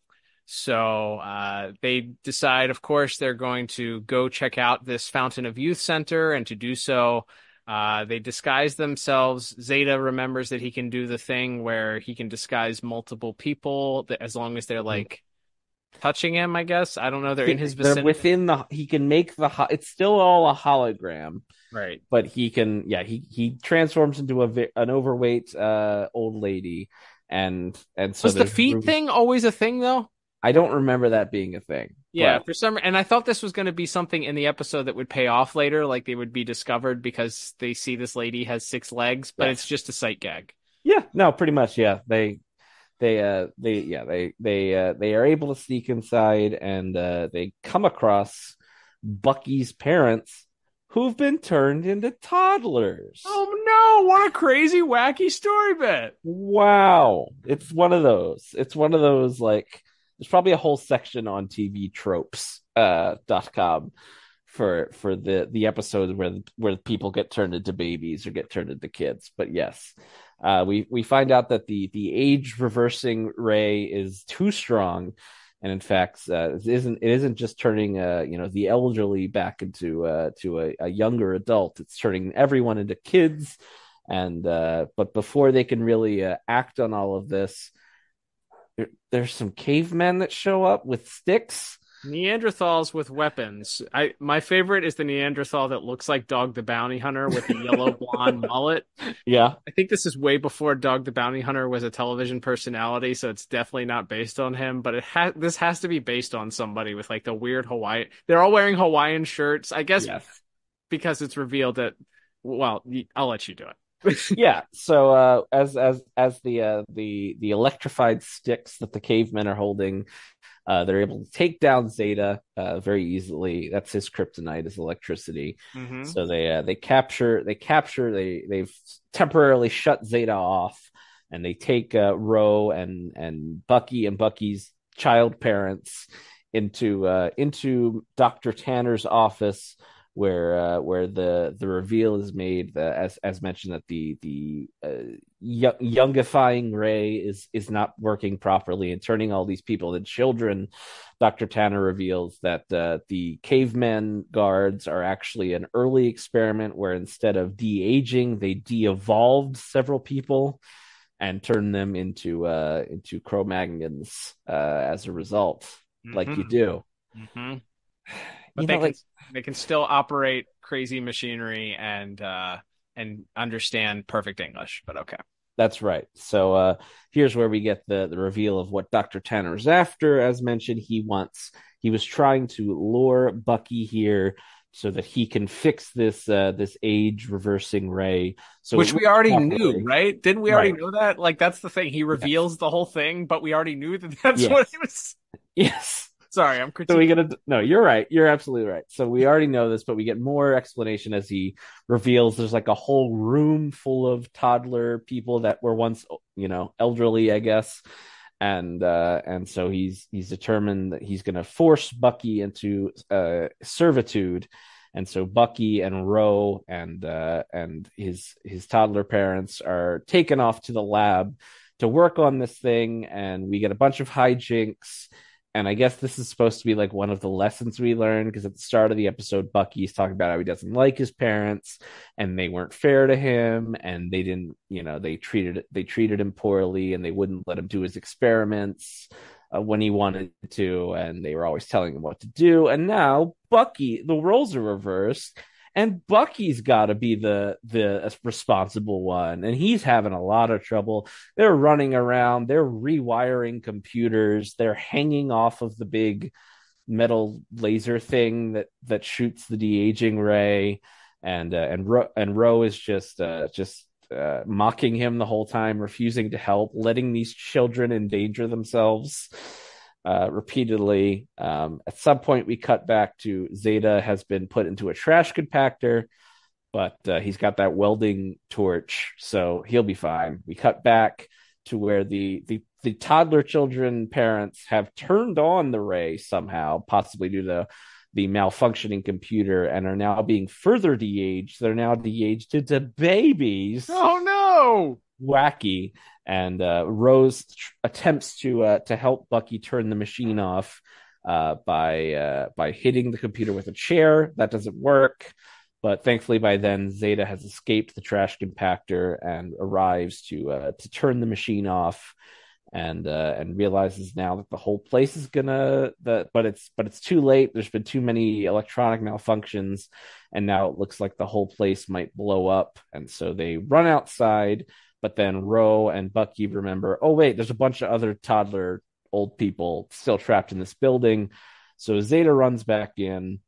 So they decide, of course, they're going to go check out this Fountain of Youth Center, and to do so, they disguise themselves. Zeta remembers that he can do the thing where he can disguise multiple people, that as long as they're like touching him, I guess. I don't know. They're in his vicinity. They're within he can make it's still all a hologram. Right. But he can, he transforms into an overweight old lady. And so was the feet thing always a thing, though? I don't remember that being a thing. Yeah, and I thought this was going to be something in the episode that would pay off later, like they would be discovered because they see this lady has 6 legs, but it's just a sight gag. Yeah, no, pretty much. Yeah, they are able to sneak inside, and they come across Bucky's parents, who've been turned into toddlers. Oh no! What a crazy, wacky story bit! Wow, it's one of those. Like. There's probably a whole section on TV tropes .com for the episodes where people get turned into babies or get turned into kids. But yes, we find out that the age reversing ray is too strong, and in fact, it isn't just turning the elderly back into a younger adult. It's turning everyone into kids, and but before they can really act on all of this. There's some cavemen that show up with sticks. Neanderthals with weapons. My favorite is the Neanderthal that looks like Dog the Bounty Hunter with a yellow blonde mullet. Yeah. I think this is way before Dog the Bounty Hunter was a television personality, so it's definitely not based on him, but this has to be based on somebody with like the weird Hawaii. They're all wearing Hawaiian shirts, I guess, because it's revealed that, well, I'll let you do it. Yeah. So as the electrified sticks that the cavemen are holding, they're able to take down Zeta very easily. That's his kryptonite, is electricity. So they've temporarily shut Zeta off, and they take Ro and Bucky and Bucky's child parents into Dr. Tanner's office, where the reveal is made, as mentioned, that the youngifying ray is not working properly and turning all these people into children. Dr. Tanner reveals that the caveman guards are actually an early experiment where instead of de-aging, they de-evolved several people and turned them into Cro-Magnons as a result, like you do. But they can still operate crazy machinery and understand perfect English, but okay. That's right. So here's where we get the reveal of what Dr. Tanner is after. As mentioned, he was trying to lure Bucky here so that he can fix this age reversing ray. So which we already knew, right? Didn't we already know that? Like, that's the thing. He reveals the whole thing, but we already knew that's what he was. Yes. Sorry, I'm critiquing. No, you're right. You're absolutely right. So we already know this, but we get more explanation as he reveals there's like a whole room full of toddler people that were once, elderly, I guess. And so he's determined that he's going to force Bucky into servitude. And so Bucky and Ro and his toddler parents are taken off to the lab to work on this thing. And we get a bunch of hijinks. And I guess this is supposed to be like one of the lessons we learned, because at the start of the episode, Bucky's talking about how he doesn't like his parents and they weren't fair to him, and they didn't, they treated him poorly, and they wouldn't let him do his experiments when he wanted to, and they were always telling him what to do. And now Bucky, the roles are reversed, and Bucky's got to be the responsible one, and he's having a lot of trouble. They're running around, they're rewiring computers, they're hanging off of the big metal laser thing that shoots the de-aging ray, and Ro is just mocking him the whole time, refusing to help, letting these children endanger themselves repeatedly. At some point, we cut back to Zeta has been put into a trash compactor, but he's got that welding torch, so he'll be fine. We cut back to where the toddler children parents have turned on the ray somehow, possibly due to the malfunctioning computer, and are now being further de-aged. They're now de-aged into babies. Oh no! Wacky. And Rose attempts to help Bucky turn the machine off by hitting the computer with a chair. That doesn't work, but thankfully by then Zeta has escaped the trash compactor and arrives to turn the machine off, and realizes now that the whole place is but it's too late. There's been too many electronic malfunctions, and now it looks like the whole place might blow up. And so they run outside. But then Ro and Bucky remember, oh, wait, there's a bunch of other toddler old people still trapped in this building. So Zeta runs back in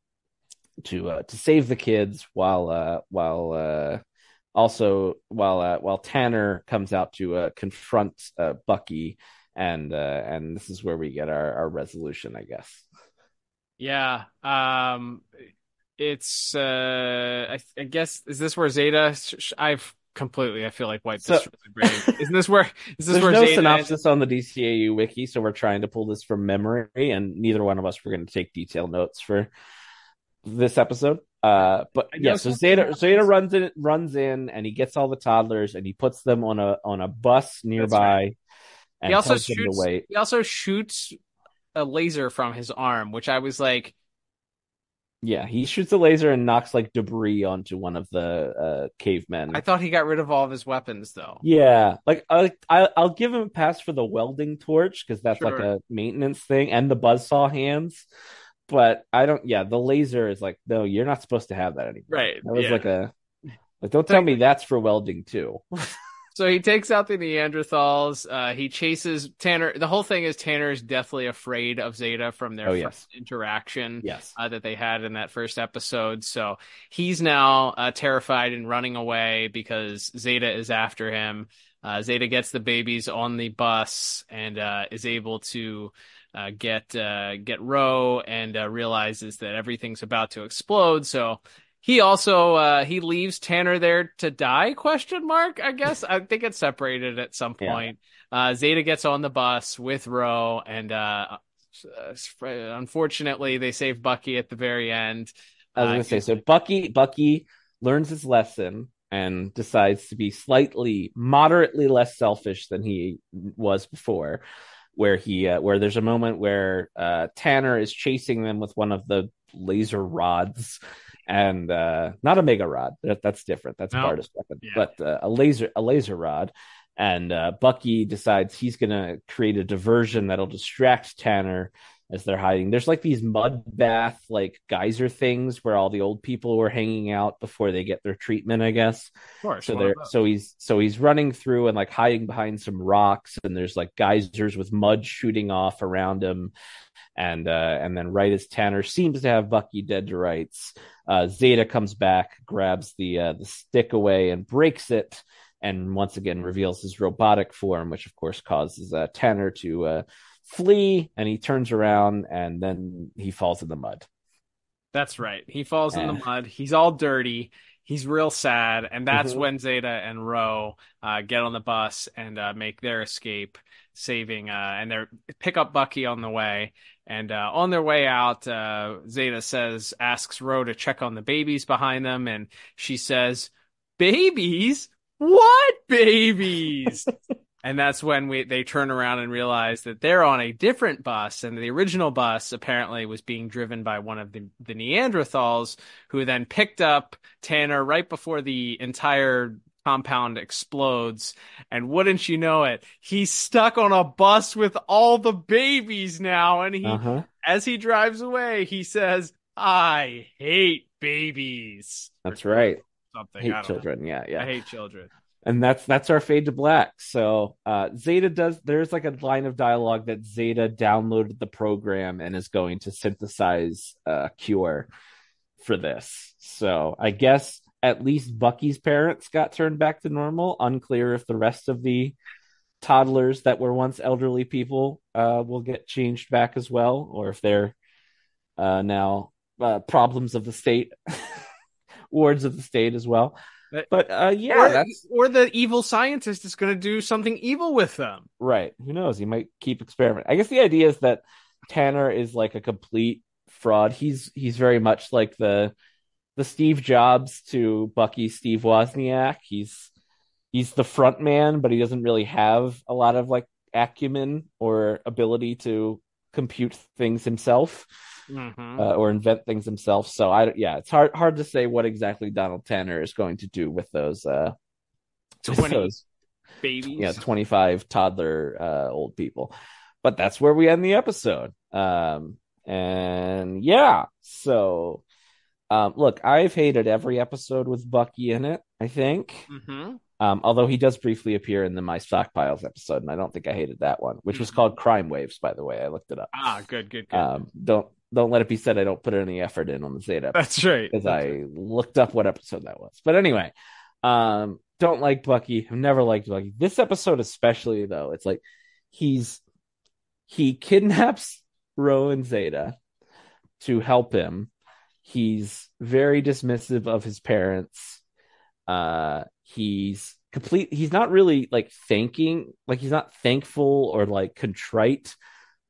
to save the kids, while Tanner comes out to confront Bucky, and this is where we get our resolution, I guess. Yeah. It's I guess, is this where Zeta? I feel like wiped this from the brain. Isn't this where? There's no synopsis on the DCAU wiki, so we're trying to pull this from memory, and neither one of us were going to take detailed notes for this episode. But yeah, so Zeta runs in, and he gets all the toddlers, and he puts them on a bus nearby. Right. And he also shoots a laser from his arm, which I was like. Yeah, he shoots a laser and knocks like debris onto one of the cavemen. I thought he got rid of all of his weapons, though. Yeah, like I'll give him a pass for the welding torch, because that's like a maintenance thing, and the buzzsaw hands. But I don't. Yeah, the laser is like, no, you're not supposed to have that anymore. Right. That was don't tell me that's for welding too. So he takes out the Neanderthals. He chases Tanner. The whole thing is Tanner is deathly afraid of Zeta from their first interaction that they had in that first episode. So he's now terrified and running away because Zeta is after him. Zeta gets the babies on the bus and is able to get Ro, and realizes that everything's about to explode. So he also he leaves Tanner there to die? ? I guess. I think it's separated at some point. Yeah. Zeta gets on the bus with Ro, and unfortunately, they save Bucky at the very end. I was going to say, so Bucky learns his lesson and decides to be moderately less selfish than he was before. Where there's a moment where Tanner is chasing them with one of the laser rods. And not a mega rod. That's different. That's Barda's weapon. Yeah. But a laser rod. And Bucky decides he's gonna create a diversion that'll distract Tanner as they're hiding. There's like these mud bath like geyser things where all the old people were hanging out before they get their treatment, I guess. Of course. So he's running through and like hiding behind some rocks, and there's like geysers with mud shooting off around him. And then right as Tanner seems to have Bucky dead to rights, Zeta comes back, grabs the stick away and breaks it, and once again reveals his robotic form, which of course causes Tanner to flee, and he turns around and then he falls in the mud. That's right. He falls in the mud. He's all dirty. He's real sad. And that's when Zeta and Ro get on the bus and make their escape, saving and they pick up Bucky on the way. And on their way out, Zeta asks Ro to check on the babies behind them. And she says, "Babies? What babies?" And that's when they turn around and realize that they're on a different bus, and the original bus apparently was being driven by one of the Neanderthals, who then picked up Tanner right before the entire compound explodes. And wouldn't you know it, he's stuck on a bus with all the babies now. And as he drives away, he says, "I hate babies." That's right. Something. Hate children. Yeah. I hate children. And that's our fade to black. So there's like a line of dialogue that Zeta downloaded the program and is going to synthesize a cure for this. So I guess at least Bucky's parents got turned back to normal. Unclear if the rest of the toddlers that were once elderly people will get changed back as well, or if they're now problems of the state, wards of the state as well. But or the evil scientist is going to do something evil with them. Right. Who knows? He might keep experimenting. I guess the idea is that Tanner is like a complete fraud. He's very much like the Steve Jobs to Bucky Steve Wozniak. He's the front man, but he doesn't really have a lot of like acumen or ability to compute things himself. Or invent things himself. So it's hard to say what exactly Donald Tanner is going to do with those 20 babies. 25 toddler old people. But that's where we end the episode. So look, I've hated every episode with Bucky in it, I think. Although he does briefly appear in the My Stockpiles episode, and I don't think I hated that one, which was called Crime Waves, by the way. I looked it up. Good. Don't let it be said I don't put any effort in on the Zeta. That's right. Because I looked up what episode that was. But anyway, don't like Bucky. I've never liked Bucky. This episode especially, though, it's like he kidnaps Ro and Zeta to help him. He's very dismissive of his parents. He's not really like thanking, like he's not thankful or like contrite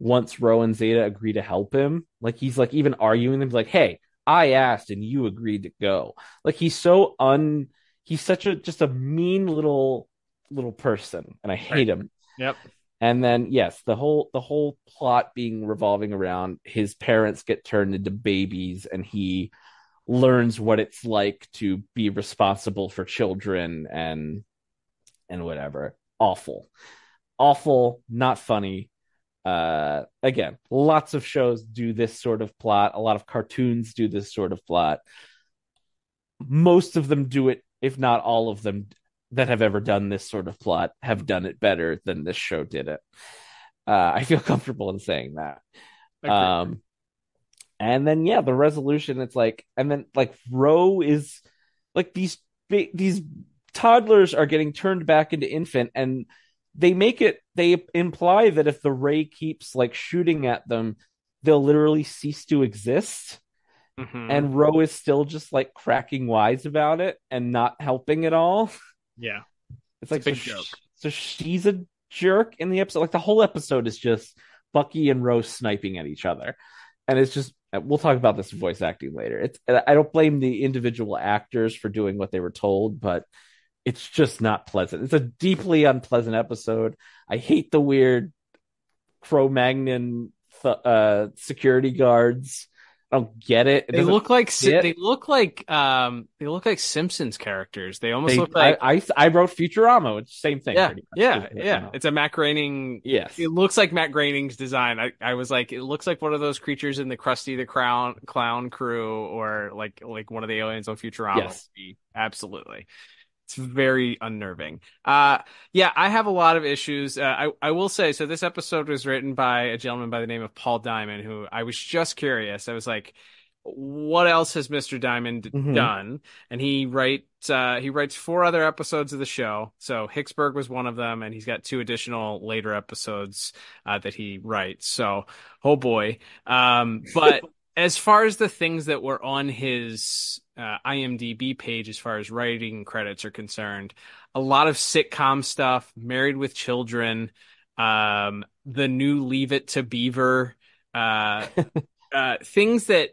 once Ro and Zeta agree to help him. Like he's like even arguing them, like, "Hey, I asked and you agreed to go." Like he's such a mean little person, and I hate him. Yep. And then yes, the whole plot being revolving around his parents get turned into babies, and he learns what it's like to be responsible for children and whatever. Awful, not funny. Again, lots of shows do this sort of plot. A lot of cartoons do this sort of plot. Most of them do it, if not all of them that have ever done this sort of plot have done it better than this show did it. I feel comfortable in saying that. And then the resolution, it's like, and then like Ro is like these toddlers are getting turned back into infant, and they imply that if the ray keeps like shooting at them, they'll literally cease to exist. And Ro is still just like cracking wise about it and not helping at all. Yeah. It's like a big joke. So she's a jerk in the episode. Like the whole episode is just Bucky and Ro sniping at each other. And it's just, we'll talk about this voice acting later. I don't blame the individual actors for doing what they were told, but it's just not pleasant. It's a deeply unpleasant episode. I hate the weird Cro-Magnon security guards. I don't get it. They look like Simpsons characters. They almost look like I wrote Futurama. It's the same thing. Yeah. It's a Matt Groening. Yes, it looks like Matt Groening's design. I was like, it looks like one of those creatures in the Krusty the Clown crew, or like one of the aliens on Futurama. Yes, absolutely. It's very unnerving. I have a lot of issues. I will say, so this episode was written by a gentleman by the name of Paul Diamond, who I was just curious. I was like, what else has Mr. Diamond done? And he writes 4 other episodes of the show. So Hicksburg was one of them, and he's got 2 additional later episodes that he writes. So, oh boy. But as far as the things that were on his IMDb page, as far as writing credits are concerned, a lot of sitcom stuff, Married with Children, the new Leave It to Beaver, things that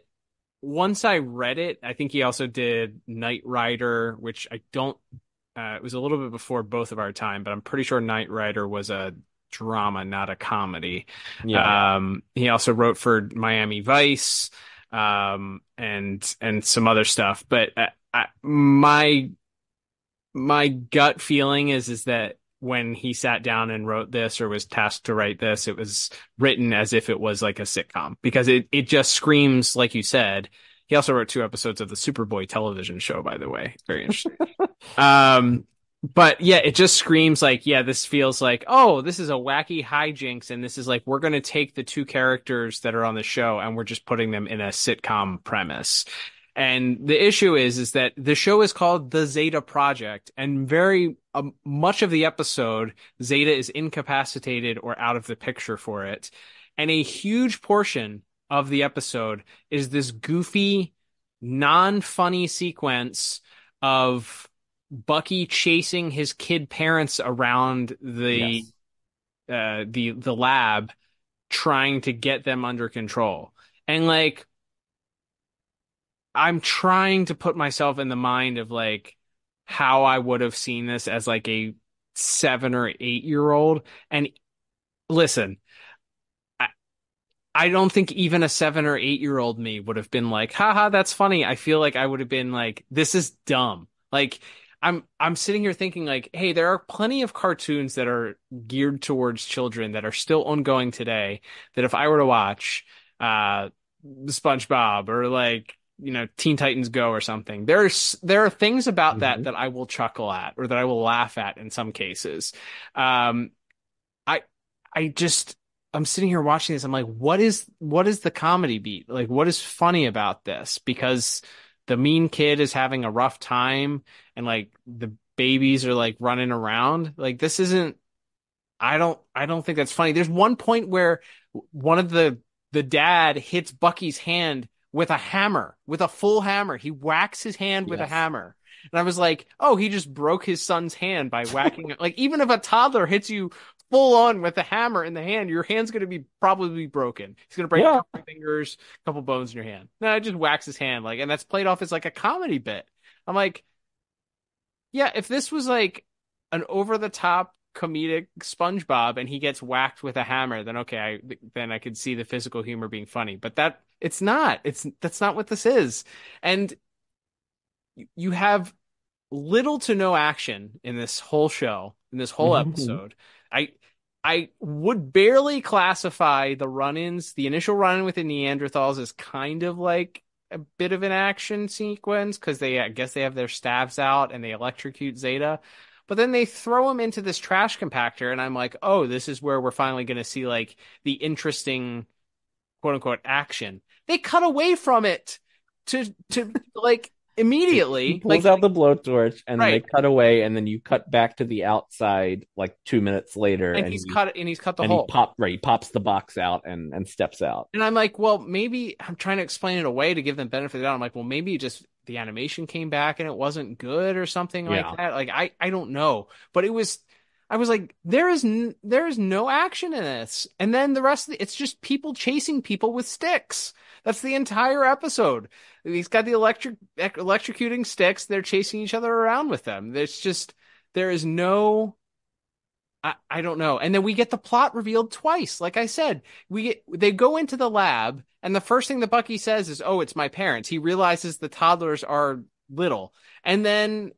once I read it, I think he also did Knight Rider, which I don't it was a little bit before both of our time, but I'm pretty sure Knight Rider was a drama, not a comedy. Yeah. He also wrote for Miami Vice, and some other stuff. But my gut feeling is that when he sat down and wrote this or was tasked to write this, it was written as if it was like a sitcom because it just screams, like you said. He also wrote 2 episodes of the Superboy television show, by the way. Very interesting. But yeah, it just screams like, yeah, this feels like, oh, this is a wacky hijinks, and this is like we're going to take the 2 characters that are on the show and we're just putting them in a sitcom premise. And the issue is that the show is called the Zeta Project, and very much of the episode, Zeta is incapacitated or out of the picture for it. And a huge portion of the episode is this goofy, non-funny sequence of Bucky chasing his kid parents around the lab, trying to get them under control. And like, I'm trying to put myself in the mind of like how I would have seen this as like a 7 or 8 year old. And listen, I don't think even a 7 or 8 year old me would have been like, haha, that's funny. I feel like I would have been like, this is dumb. Like, I'm sitting here thinking like, hey, there are plenty of cartoons that are geared towards children that are still ongoing today that if I were to watch SpongeBob or like, Teen Titans Go or something, there are things about that I will chuckle at or that I will laugh at in some cases. I'm sitting here watching this. I'm like, what is the comedy beat? Like, what is funny about this? Because the mean kid is having a rough time and like the babies are like running around. Like this isn't, I don't think that's funny. There's one point where one of the dad hits Bucky's hand with a hammer, with a full hammer. He whacks his hand with a hammer. And I was like, oh, he just broke his son's hand by whacking it. Like even if a toddler hits you full on with a hammer in the hand, your hand's going to be probably broken. He's going to break a couple fingers, a couple bones in your hand. No, it just whacks his hand. Like, and that's played off as like a comedy bit. I'm like, yeah, if this was like an over the top comedic SpongeBob and he gets whacked with a hammer, then okay, then I could see the physical humor being funny. But that's not what this is. And you have little to no action in this whole show, in this whole episode. I would barely classify the initial run-in with the Neanderthals as kind of like a bit of an action sequence because I guess they have their staves out and they electrocute Zeta. But then they throw him into this trash compactor, and I'm like, oh, this is where we're finally going to see like the interesting quote unquote action. They cut away from it to like immediately. He pulls out the blowtorch and then Right. they cut away, and then you cut back to the outside like 2 minutes later, and he's cut the hole. He pops the box out and steps out. And I'm like, well, maybe I'm trying to explain it away to give them benefit of the doubt. I'm like, well, maybe just the animation came back and it wasn't good or something like that. Like I don't know, but I was like, there is no action in this. And then the rest of it's just people chasing people with sticks. That's the entire episode. He's got the electrocuting sticks. They're chasing each other around with them. There is no, I don't know. And then we get the plot revealed twice. Like I said, they go into the lab and the first thing that Bucky says is, oh, it's my parents. He realizes the toddlers are little. And then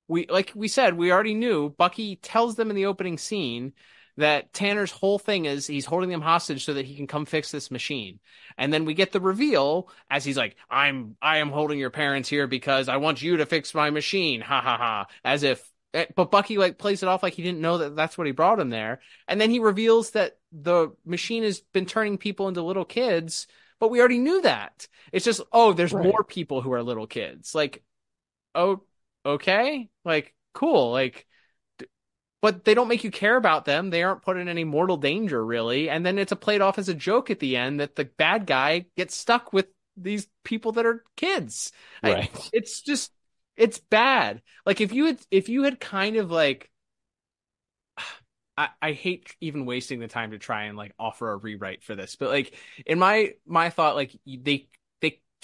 like we said, we already knew Bucky tells them in the opening scene that Tanner's whole thing is he's holding them hostage so that he can come fix this machine. And then we get the reveal as he's like, I am holding your parents here because I want you to fix my machine. Ha ha ha. As if, but Bucky like plays it off like he didn't know that that's what he brought him there. And then he reveals that the machine has been turning people into little kids, but we already knew that. It's just, oh, there's more people who are little kids. Like, oh, okay. Like, cool. Like, but they don't make you care about them. They aren't put in any mortal danger, really. And then it's played off as a joke at the end that the bad guy gets stuck with these people that are kids. Right. It's bad. Like if you had kind of like, I hate even wasting the time to try and like offer a rewrite for this, but like in my thought, like they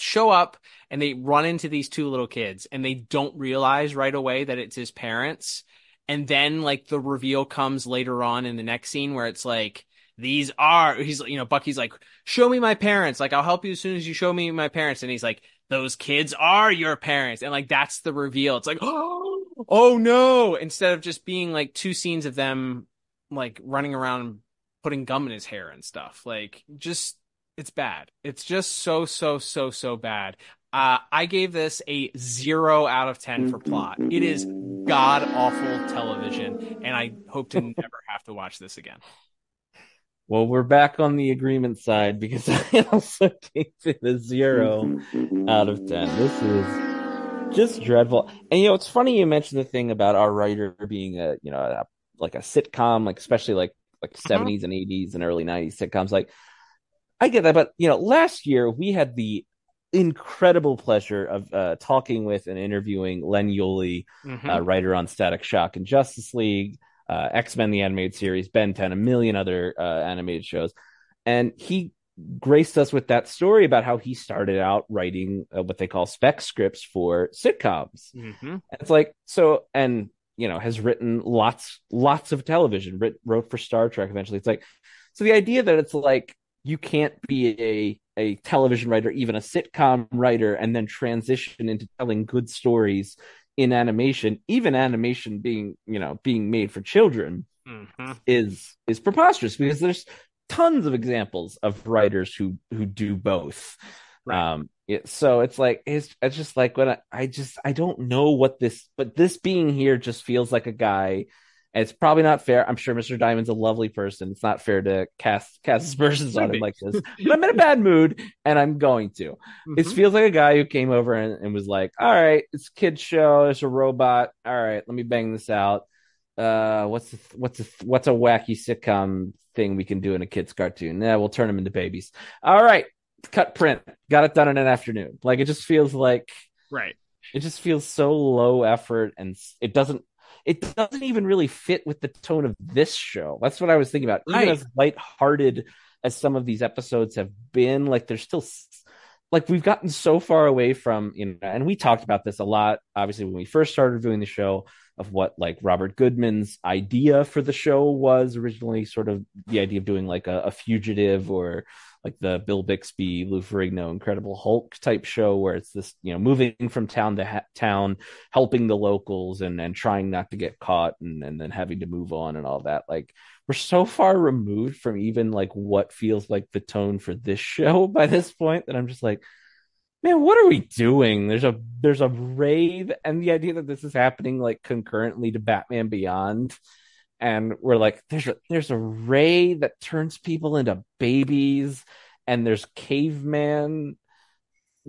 show up and they run into these two little kids and they don't realize right away that it's his parents. And then like the reveal comes later on in the next scene where it's like, Bucky's like, show me my parents. Like, I'll help you as soon as you show me my parents. And he's like, those kids are your parents. And like, that's the reveal. It's like, oh no. Instead of just being like two scenes of them like running around putting gum in his hair and stuff. Like, just, it's bad. It's just so bad. I gave this a 0 out of 10 for plot. It is god awful television, and I hope to never have to watch this again. Well, we're back on the agreement side because I also gave it a 0 out of 10. This is just dreadful. And it's funny you mentioned the thing about our writer being like a sitcom, like especially like 70s and 80s and early 90s sitcoms. Like, I get that, but last year we had the incredible pleasure of talking with and interviewing Len Yoli, writer on Static Shock and Justice League, X-Men the animated series, Ben 10, a million other animated shows, and he graced us with that story about how he started out writing what they call spec scripts for sitcoms. It's like, so, and has written lots of television, wrote for Star Trek eventually. It's like, so the idea that it's like you can't be a television writer, even a sitcom writer, and then transition into telling good stories in animation, even animation being made for children, is preposterous, because there's tons of examples of writers who do both. Right. So it's like it's just like when I don't know what this, but this being here just feels like a guy. And it's probably not fair. I'm sure Mr. Diamond's a lovely person. It's not fair to cast aspersions on him like this. But I'm in a bad mood, and I'm going to. It feels like a guy who came over and was like, all right, it's a kid's show. There's a robot. All right, let me bang this out. What's a wacky sitcom thing we can do in a kid's cartoon? Yeah, we'll turn them into babies. All right, cut print. Got it done in an afternoon. Like, it just feels like, right. It just feels so low effort, and it doesn't even really fit with the tone of this show. That's what I was thinking about. Even as lighthearted as some of these episodes have been, like, there's still, like, we've gotten so far away from, and we talked about this a lot, obviously, when we first started reviewing the show, of what, like, Robert Goodman's idea for the show was originally, sort of the idea of doing like a fugitive, or like the Bill Bixby, Lou Ferrigno Incredible Hulk type show, where it's this, moving from town to town, helping the locals, and trying not to get caught, and then having to move on and all that. Like, we're so far removed from even like what feels like the tone for this show by this point, that I'm just like, man, what are we doing? There's a rave, and the idea that this is happening like concurrently to Batman Beyond. And we're like, there's a ray that turns people into babies, and there's caveman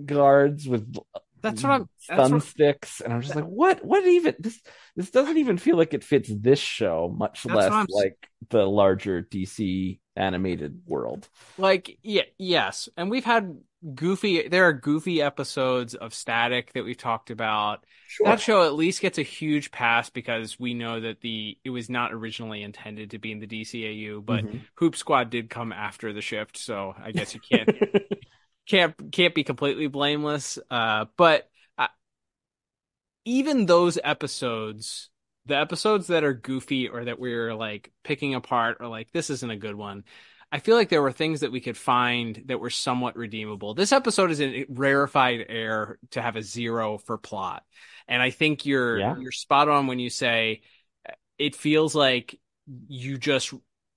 guards with thumbsticks, and I'm just like, what even this doesn't even feel like it fits this show, much less like the larger DC animated world. Like, yes, and we've had there are goofy episodes of Static that we've talked about. Sure. That show at least gets a huge pass because we know that it was not originally intended to be in the DCAU, but Hoop Squad did come after the shift, so I guess you can't be completely blameless. But even those episodes, the episodes that are goofy or that we're like picking apart, or like, this isn't a good one, I feel like there were things that we could find that were somewhat redeemable. This episode is in rarefied air to have a 0 for plot. And I think you're spot on when you say it feels like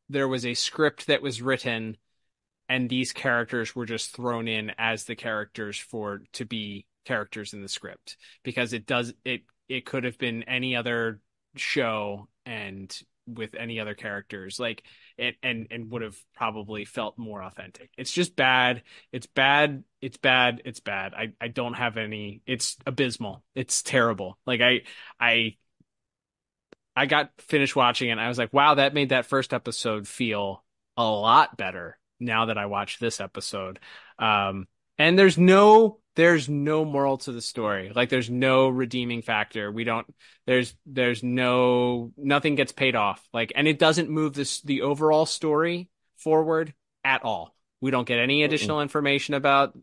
there was a script that was written and these characters were just thrown in as the characters to be characters in the script, because it could have been any other show and with any other characters, like it, and would have probably felt more authentic. It's just bad. It's bad. I don't have any. It's abysmal. It's terrible. Like I got finished watching it and I was like, wow, that made that first episode feel a lot better now that I watched this episode. And there's no moral to the story. Like, there's no redeeming factor. Nothing gets paid off. Like, and it doesn't move the overall story forward at all, We don't get any additional information about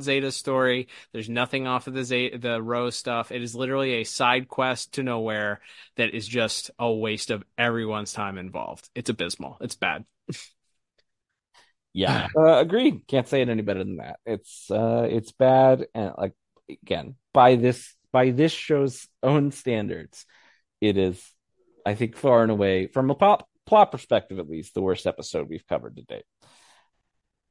Zeta's story. There's nothing off of the Rose stuff. It is literally a side quest to nowhere that is just a waste of everyone's time involved. It's abysmal. It's bad. Yeah, agreed. Can't say it any better than that. It's bad, and like again, by this show's own standards, it is, I think, far and away, from a plot perspective at least, the worst episode we've covered to date.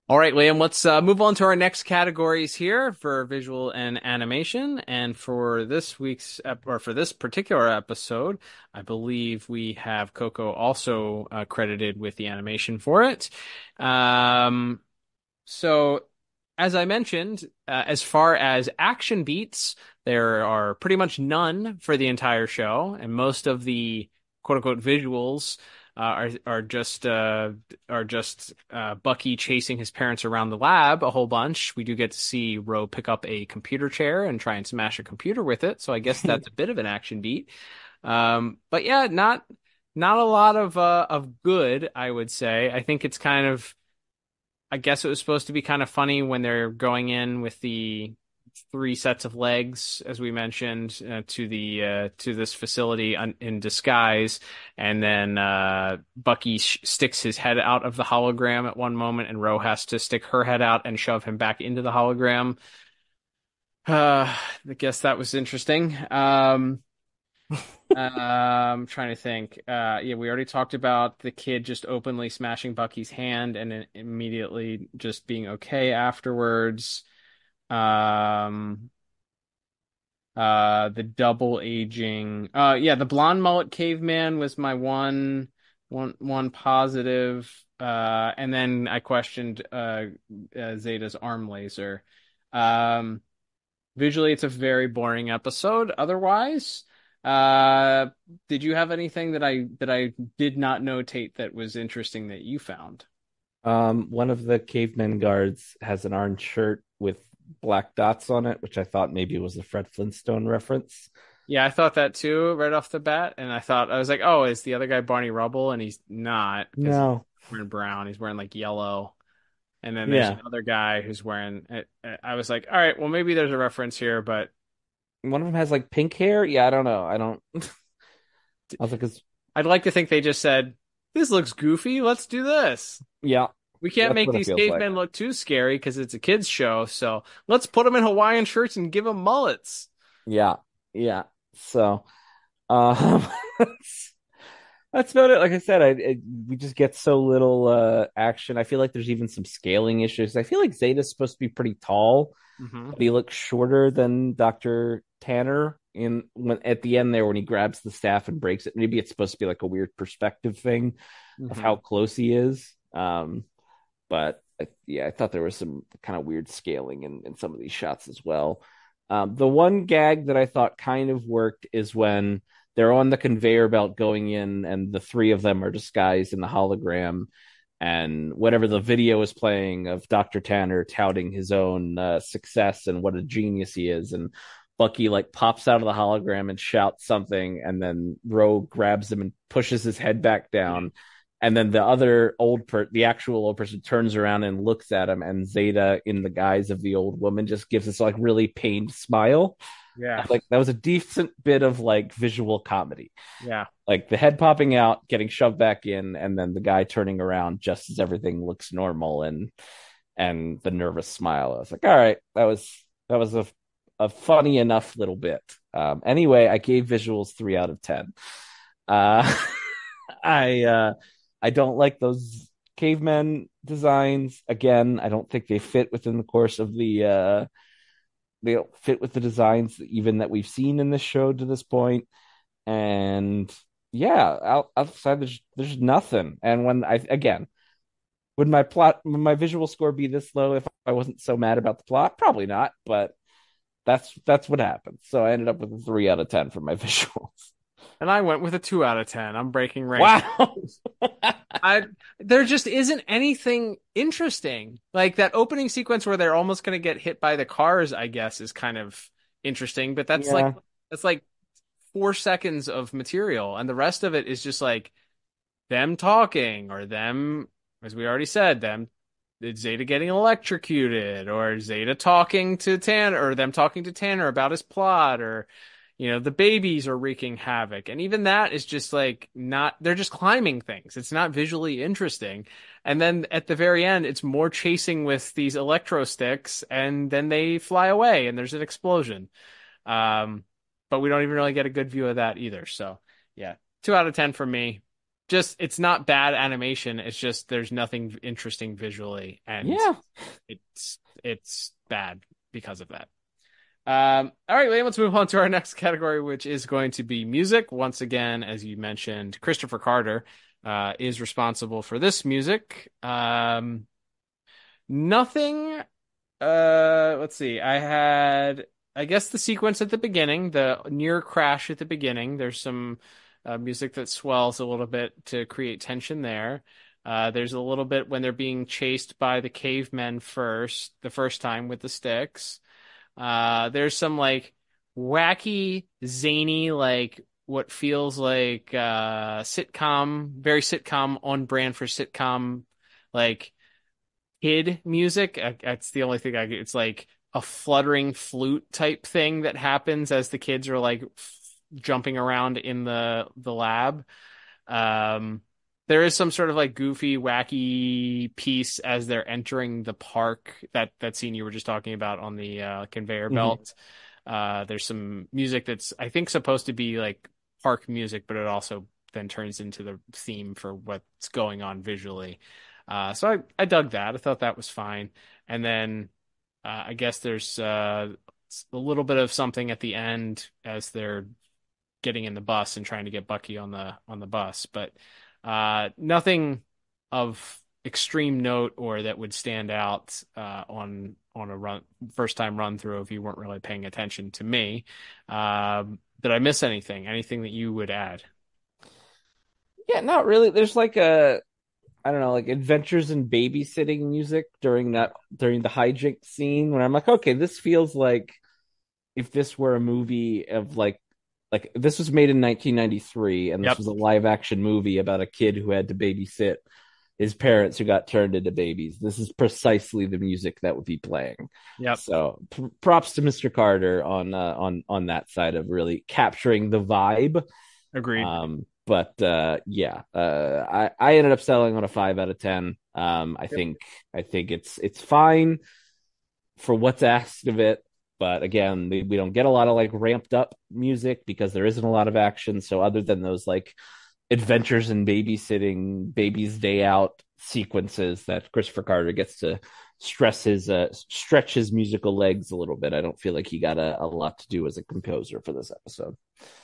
All right, Liam, let's move on to our next categories here for visual and animation. And for this for this particular episode, I believe we have Coco also credited with the animation for it. So as I mentioned, as far as action beats, there are pretty much none for the entire show, and most of the quote unquote visuals are just Bucky chasing his parents around the lab a whole bunch. We do get to see Ro pick up a computer chair and try and smash a computer with it, so I guess that's a bit of an action beat. But yeah, not a lot of good, I would say. I think it's kind of, I guess it was supposed to be kind of funny when they're going in with the 3 sets of legs, as we mentioned, to this facility in disguise, and then Bucky sticks his head out of the hologram at one moment, and Ro has to stick her head out and shove him back into the hologram. I guess that was interesting. I'm trying to think. Yeah, we already talked about the kid just openly smashing Bucky's hand and then immediately just being okay afterwards. The double aging. Yeah, the blonde mullet caveman was my one positive. And then I questioned Zeta's arm laser. Visually, it's a very boring episode. Otherwise, did you have anything that I did not notate that was interesting that you found? One of the caveman guards has an orange shirt with black dots on it, which I thought maybe was a Fred Flintstone reference. Yeah, I thought that too right off the bat, and I was like, oh, is the other guy Barney Rubble? And he's not. No, he's wearing brown. He's wearing like yellow. And then there's another guy who's wearing. I was like, all right, well maybe there's a reference here, but one of them has like pink hair. Yeah, I don't know. I was like, I'd like to think they just said, this looks goofy. Let's do this. Yeah. We can't make these cavemen look too scary because it's a kids show. So let's put them in Hawaiian shirts and give them mullets. Yeah. Yeah. So, that's about it. Like I said, we just get so little action. I feel like there's even some scaling issues. I feel like Zeta's supposed to be pretty tall, but he looks shorter than Dr. Tanner at the end there when he grabs the staff and breaks it. Maybe it's supposed to be like a weird perspective thing of how close he is. But yeah, I thought there was some kind of weird scaling in some of these shots as well. The one gag that I thought kind of worked is when they're on the conveyor belt going in, and the 3 of them are disguised in the hologram, and whatever the video is playing of Dr. Tanner touting his own success and what a genius he is, and Bucky like pops out of the hologram and shouts something, and then Ro grabs him and pushes his head back down. And then the other the actual old person turns around and looks at him, and Zeta, in the guise of the old woman, just gives this like really pained smile. Yeah. Like that was a decent bit of like visual comedy. Yeah. Like the head popping out, getting shoved back in, and then the guy turning around just as everything looks normal, and the nervous smile. I was like, all right, that was a funny enough little bit. Anyway, I gave visuals 3 out of 10. I don't like those cavemen designs. Again, I don't think they fit within the course of they don't fit with the designs even that we've seen in this show to this point. And yeah, outside there's nothing. And would my visual score be this low if I wasn't so mad about the plot? Probably not, but that's what happened. So I ended up with a 3 out of 10 for my visuals. And I went with a 2 out of 10. I'm breaking rank. Wow. There just isn't anything interesting. Like that opening sequence where they're almost going to get hit by the cars, I guess, is kind of interesting. But that's like 4 seconds of material. And the rest of it is just like them talking, or them, as we already said, them it's Zeta getting electrocuted, or Zeta talking to Tanner, or them talking to Tanner about his plot, or the babies are wreaking havoc. And even that is just like not, they're just climbing things. It's not visually interesting. And then at the very end, it's more chasing with these electro sticks, and then they fly away and there's an explosion. But we don't even really get a good view of that either. So yeah, 2 out of 10 for me. Just, it's not bad animation. It's just there's nothing interesting visually, and Yeah. it's bad because of that. All right, Liam, let's move on to our next category, which is going to be music. Once again, as you mentioned, Christopher Carter is responsible for this music. Nothing. Let's see. I guess the sequence at the beginning, the near crash at the beginning. There's some music that swells a little bit to create tension there. There's a little bit when they're being chased by the cavemen the first time with the sticks. There's some like wacky, zany, like what feels like sitcom, very sitcom, on brand for sitcom, like kid music. That's the only thing it's like a fluttering flute type thing that happens as the kids are like jumping around in the lab. There is some sort of like goofy, wacky piece as they're entering the park. That scene you were just talking about on the conveyor belt. There's some music that's, I think, supposed to be like park music, but it also then turns into the theme for what's going on visually. So I dug that. I thought that was fine. And then I guess there's a little bit of something at the end as they're getting in the bus and trying to get Bucky on the bus, but nothing of extreme note or that would stand out on a first time run through if you weren't really paying attention to me. Did I miss anything? Anything that you would add? Yeah, not really. There's like I don't know, like adventures in babysitting music during the hijink scene when I'm like, okay, this feels like if this were a movie of like this was made in 1993 and this was a live action movie about a kid who had to babysit his parents who got turned into babies. This is precisely the music that would be playing. Yep. So props to Mr. Carter on that side of really capturing the vibe. Agreed. But I ended up settling on a 5 out of 10. I think it's fine for what's asked of it. But again, we don't get a lot of like ramped up music because there isn't a lot of action. So other than those like adventures in babysitting, baby's day out sequences that Christopher Carter gets to stretch his musical legs a little bit, I don't feel like he got a lot to do as a composer for this episode.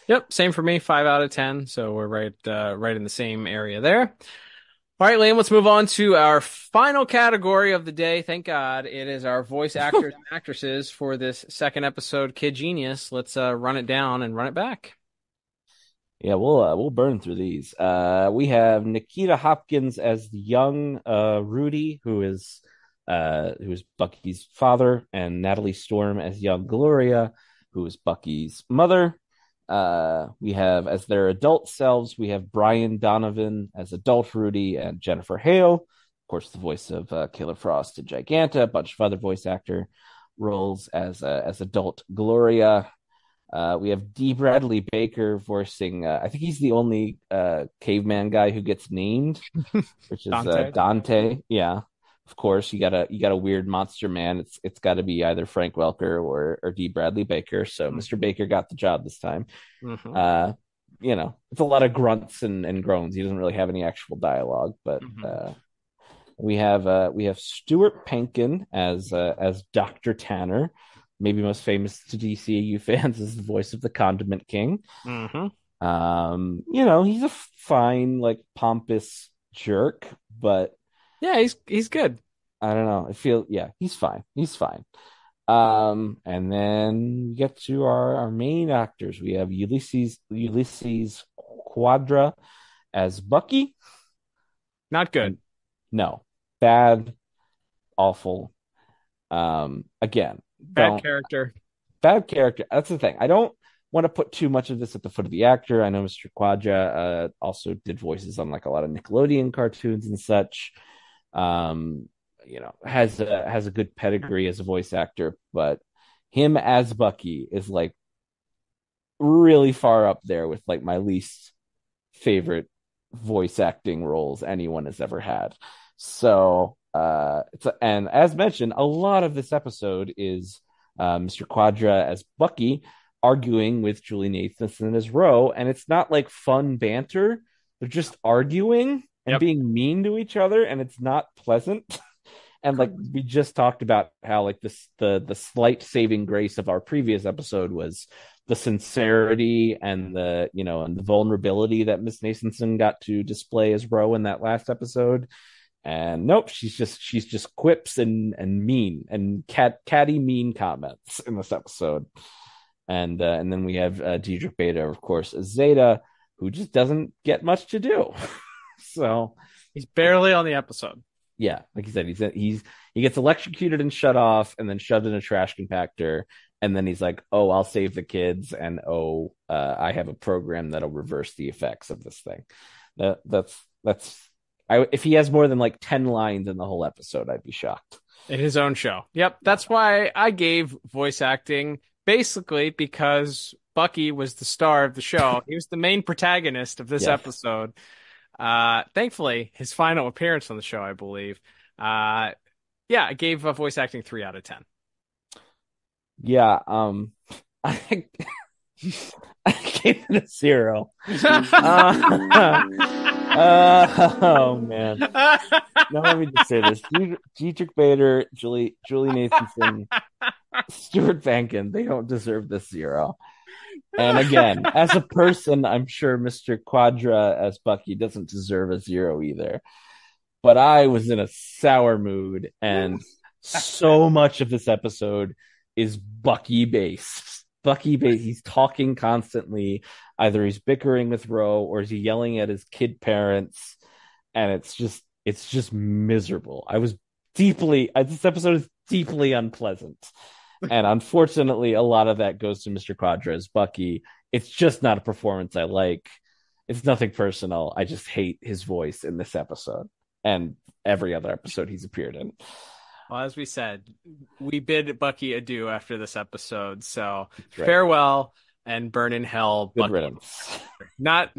Yep, same for me, 5 out of 10. So we're right in the same area there. All right, Liam, let's move on to our final category of the day. Thank God. It is our voice actors and actresses for this second episode, Kid Genius. Let's run it down and run it back. Yeah, we'll burn through these. We have Nikita Hopkins as the young Rudy, who is Bucky's father, and Natalie Storm as young Gloria, who is Bucky's mother. We have, as their adult selves, we have Brian Donovan as adult Rudy and Jennifer Hale, of course, the voice of Killer Frost and Giganta, a bunch of other voice actor roles as adult Gloria. We have D. Bradley Baker voicing, I think he's the only caveman guy who gets named, which is Dante. Yeah. Of course, you got a weird monster man. It's got to be either Frank Welker or D. Bradley Baker. So Mr. Baker got the job this time. Mm-hmm. It's a lot of grunts and groans. He doesn't really have any actual dialogue, but we have Stuart Pankin as Dr. Tanner, maybe most famous to DCAU fans as the voice of the Condiment King. Mm-hmm. He's a fine, like pompous jerk, but. Yeah, he's good. I don't know. He's fine. He's fine. And then we get to our main actors. We have Ulysses Quadra as Bucky. Not good. No. Bad. Awful. Again. Bad character. Bad character. That's the thing. I don't want to put too much of this at the foot of the actor. I know Mr. Quadra also did voices on like a lot of Nickelodeon cartoons and such. has a good pedigree as a voice actor, but him as Bucky is like really far up there with like my least favorite voice acting roles anyone has ever had. So and as mentioned, a lot of this episode is Mr. Quadra as Bucky arguing with Julie Nathanson as Ro, and it's not like fun banter. They're just arguing and being mean to each other, and it's not pleasant. And like we just talked about how like the slight saving grace of our previous episode was the sincerity and the vulnerability that Miss Nathanson got to display as Ro in that last episode. And nope, she's just quips and mean and catty mean comments in this episode. And then we have Diedrich Bader, of course, as Zeta, who just doesn't get much to do. So he's barely on the episode. Yeah, like you said, he gets electrocuted and shut off, and then shoved in a trash compactor, and then he's like, "Oh, I'll save the kids," and I have a program that'll reverse the effects of this thing. If he has more than like 10 lines in the whole episode, I'd be shocked. In his own show. Yep, that's why I gave voice acting basically because Bucky was the star of the show. He was the main protagonist of this episode. Thankfully, his final appearance on the show, I believe. I gave voice acting 3 out of 10. Yeah, I gave it a 0. Oh man! Now let me just say this: Diedrich Bader, Julie Nathanson, Stuart Bankin—they don't deserve this 0. And again, as a person, I'm sure Mr. Quadra as Bucky doesn't deserve a 0 either. But I was in a sour mood, and so much of this episode is Bucky based. He's talking constantly. Either he's bickering with Ro or is he yelling at his kid parents, and it's just miserable. This episode is deeply unpleasant. And unfortunately, a lot of that goes to Mr. Quadra as Bucky. It's just not a performance I like. It's nothing personal. I just hate his voice in this episode and every other episode he's appeared in. Well, as we said, we bid Bucky adieu after this episode. So right. Farewell and burn in hell. Good Bucky. riddance. Not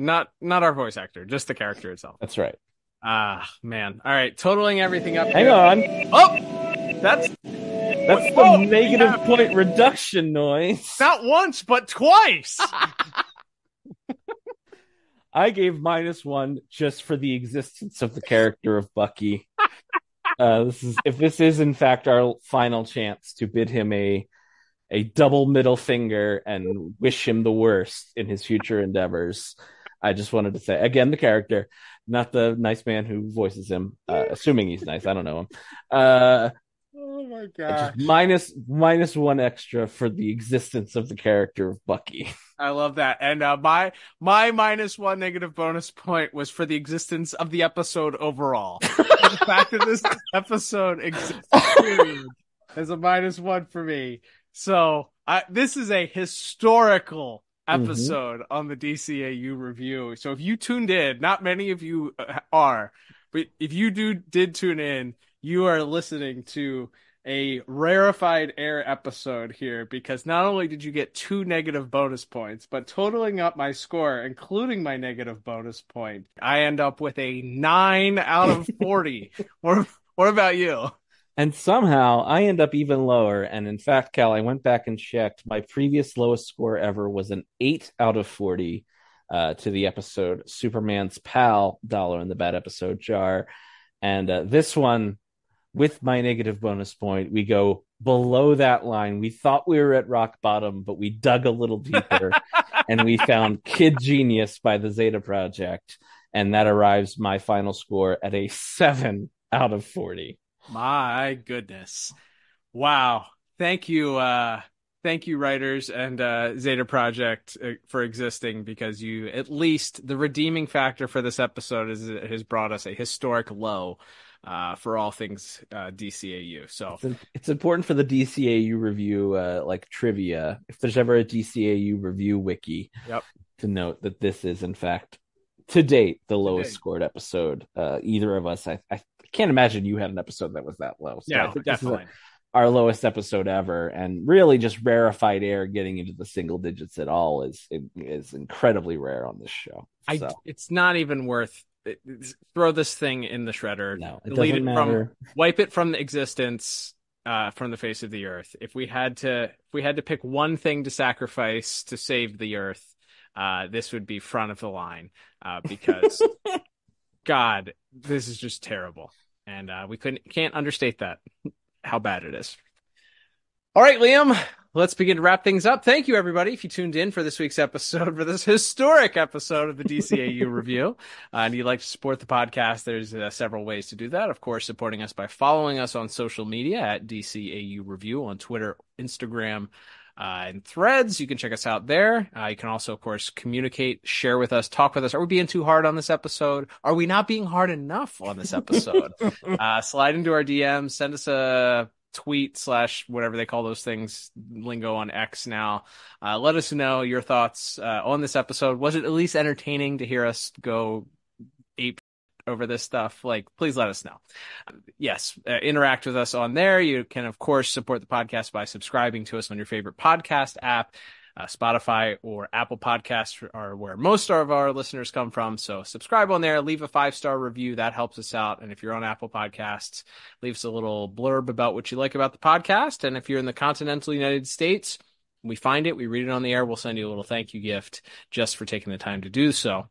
our voice actor, just the character itself. That's right. Man. All right, totaling everything up. Hang on. Oh, that's the negative point reduction noise. Not once, but twice. I gave -1 just for the existence of the character of Bucky. If this is in fact our final chance to bid him a double middle finger and wish him the worst in his future endeavors. I just wanted to say again, the character, not the nice man who voices him, assuming he's nice. I don't know him. Oh my god! -1 extra for the existence of the character of Bucky. I love that. And my -1 negative bonus point was for the existence of the episode overall. The fact that this episode exists, period, is a -1 for me. So this is a historical episode on the DCAU review. So if you tuned in, not many of you are, but if you did tune in, you are listening to a rarefied air episode here, because not only did you get 2 negative bonus points, but totaling up my score, including my negative bonus point, I end up with a 9 out of 40. What about you? And somehow I end up even lower. And in fact, Cal, I went back and checked. My previous lowest score ever was an 8 out of 40 to the episode Superman's Pal, Dollar in the Bad Episode Jar. And this one, with my negative bonus point, we go below that line. We thought we were at rock bottom, but we dug a little deeper and we found Kid Genius by the Zeta Project. And that arrives my final score at a 7 out of 40. My goodness. Wow. Thank you, writers and Zeta Project for existing, because you, at least the redeeming factor for this episode is it has brought us a historic low for all things DCAU. So it's important for the DCAU review like trivia, if there's ever a DCAU review wiki, to note that this is in fact to date the lowest scored episode either of us I can't imagine you had an episode that was that low. So Yeah, I think definitely. This is our lowest episode ever, and really just rarefied air getting into the single digits at all is incredibly rare on this show. So. It's not even worth it. Throw this thing in the shredder. No, it delete doesn't it matter. Wipe it from existence, from the face of the earth. If we had to pick one thing to sacrifice to save the earth, this would be front of the line, because God, this is just terrible, and we can't understate that, how bad it is. All right, Liam, let's begin to wrap things up. Thank you, everybody, if you tuned in for this week's episode, for this historic episode of the DCAU review, and you'd like to support the podcast. There's several ways to do that. Of course, supporting us by following us on social media at DCAU Review on Twitter, Instagram, and Threads. You can check us out there. You can also, of course, communicate, share with us, talk with us. Are we being too hard on this episode? Are we not being hard enough on this episode? Slide into our DMs, send us a tweet / whatever they call those things, lingo on X now. Let us know your thoughts on this episode. Was it at least entertaining to hear us go ape over this stuff? Like, please let us know. Yes, interact with us on there. You can, of course, support the podcast by subscribing to us on your favorite podcast app. Spotify or Apple Podcasts are where most of our listeners come from. So subscribe on there, leave a 5-star review. That helps us out. And if you're on Apple Podcasts, leave us a little blurb about what you like about the podcast. And if you're in the continental United States, we find it, we read it on the air, we'll send you a little thank you gift just for taking the time to do so.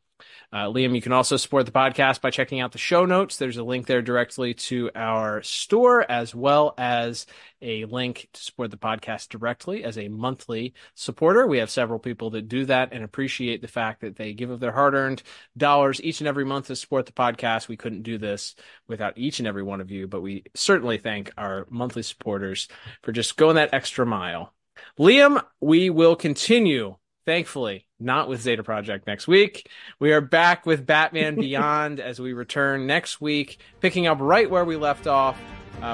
Liam, you can also support the podcast by checking out the show notes. There's a link there directly to our store, as well as a link to support the podcast directly as a monthly supporter. We have several people that do that and appreciate the fact that they give of their hard-earned dollars each and every month to support the podcast. We couldn't do this without each and every one of you, but we certainly thank our monthly supporters for just going that extra mile. Liam, we will continue, thankfully, not with Zeta Project next week. We are back with Batman Beyond as we return next week, picking up right where we left off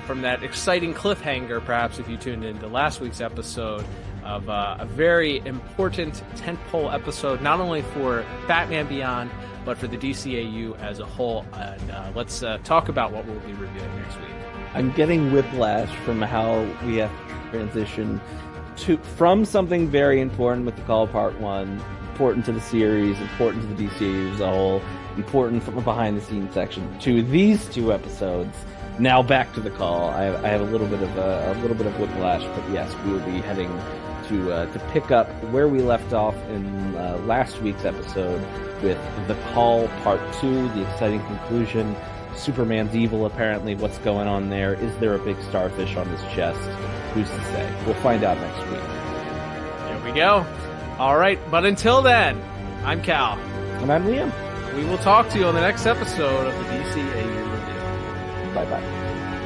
from that exciting cliffhanger, perhaps if you tuned into last week's episode, of a very important tentpole episode, not only for Batman Beyond, but for the DCAU as a whole. And let's talk about what we'll be reviewing next week. I'm getting whiplash from how we have to transition from something very important with the Call Part 1, important to the series, important to the DCAU as a whole, important from a behind-the-scenes section, to these two episodes. Now back to the Call. I have a little bit of whiplash, but yes, we will be heading to pick up where we left off in last week's episode with the Call Part 2, the exciting conclusion. Superman's evil, apparently. What's going on there? Is there a big starfish on his chest? Who's to say? We'll find out next week. There we go. All right, but until then, I'm Cal. And I'm Liam. We will talk to you on the next episode of the DCAU Review. Bye-bye.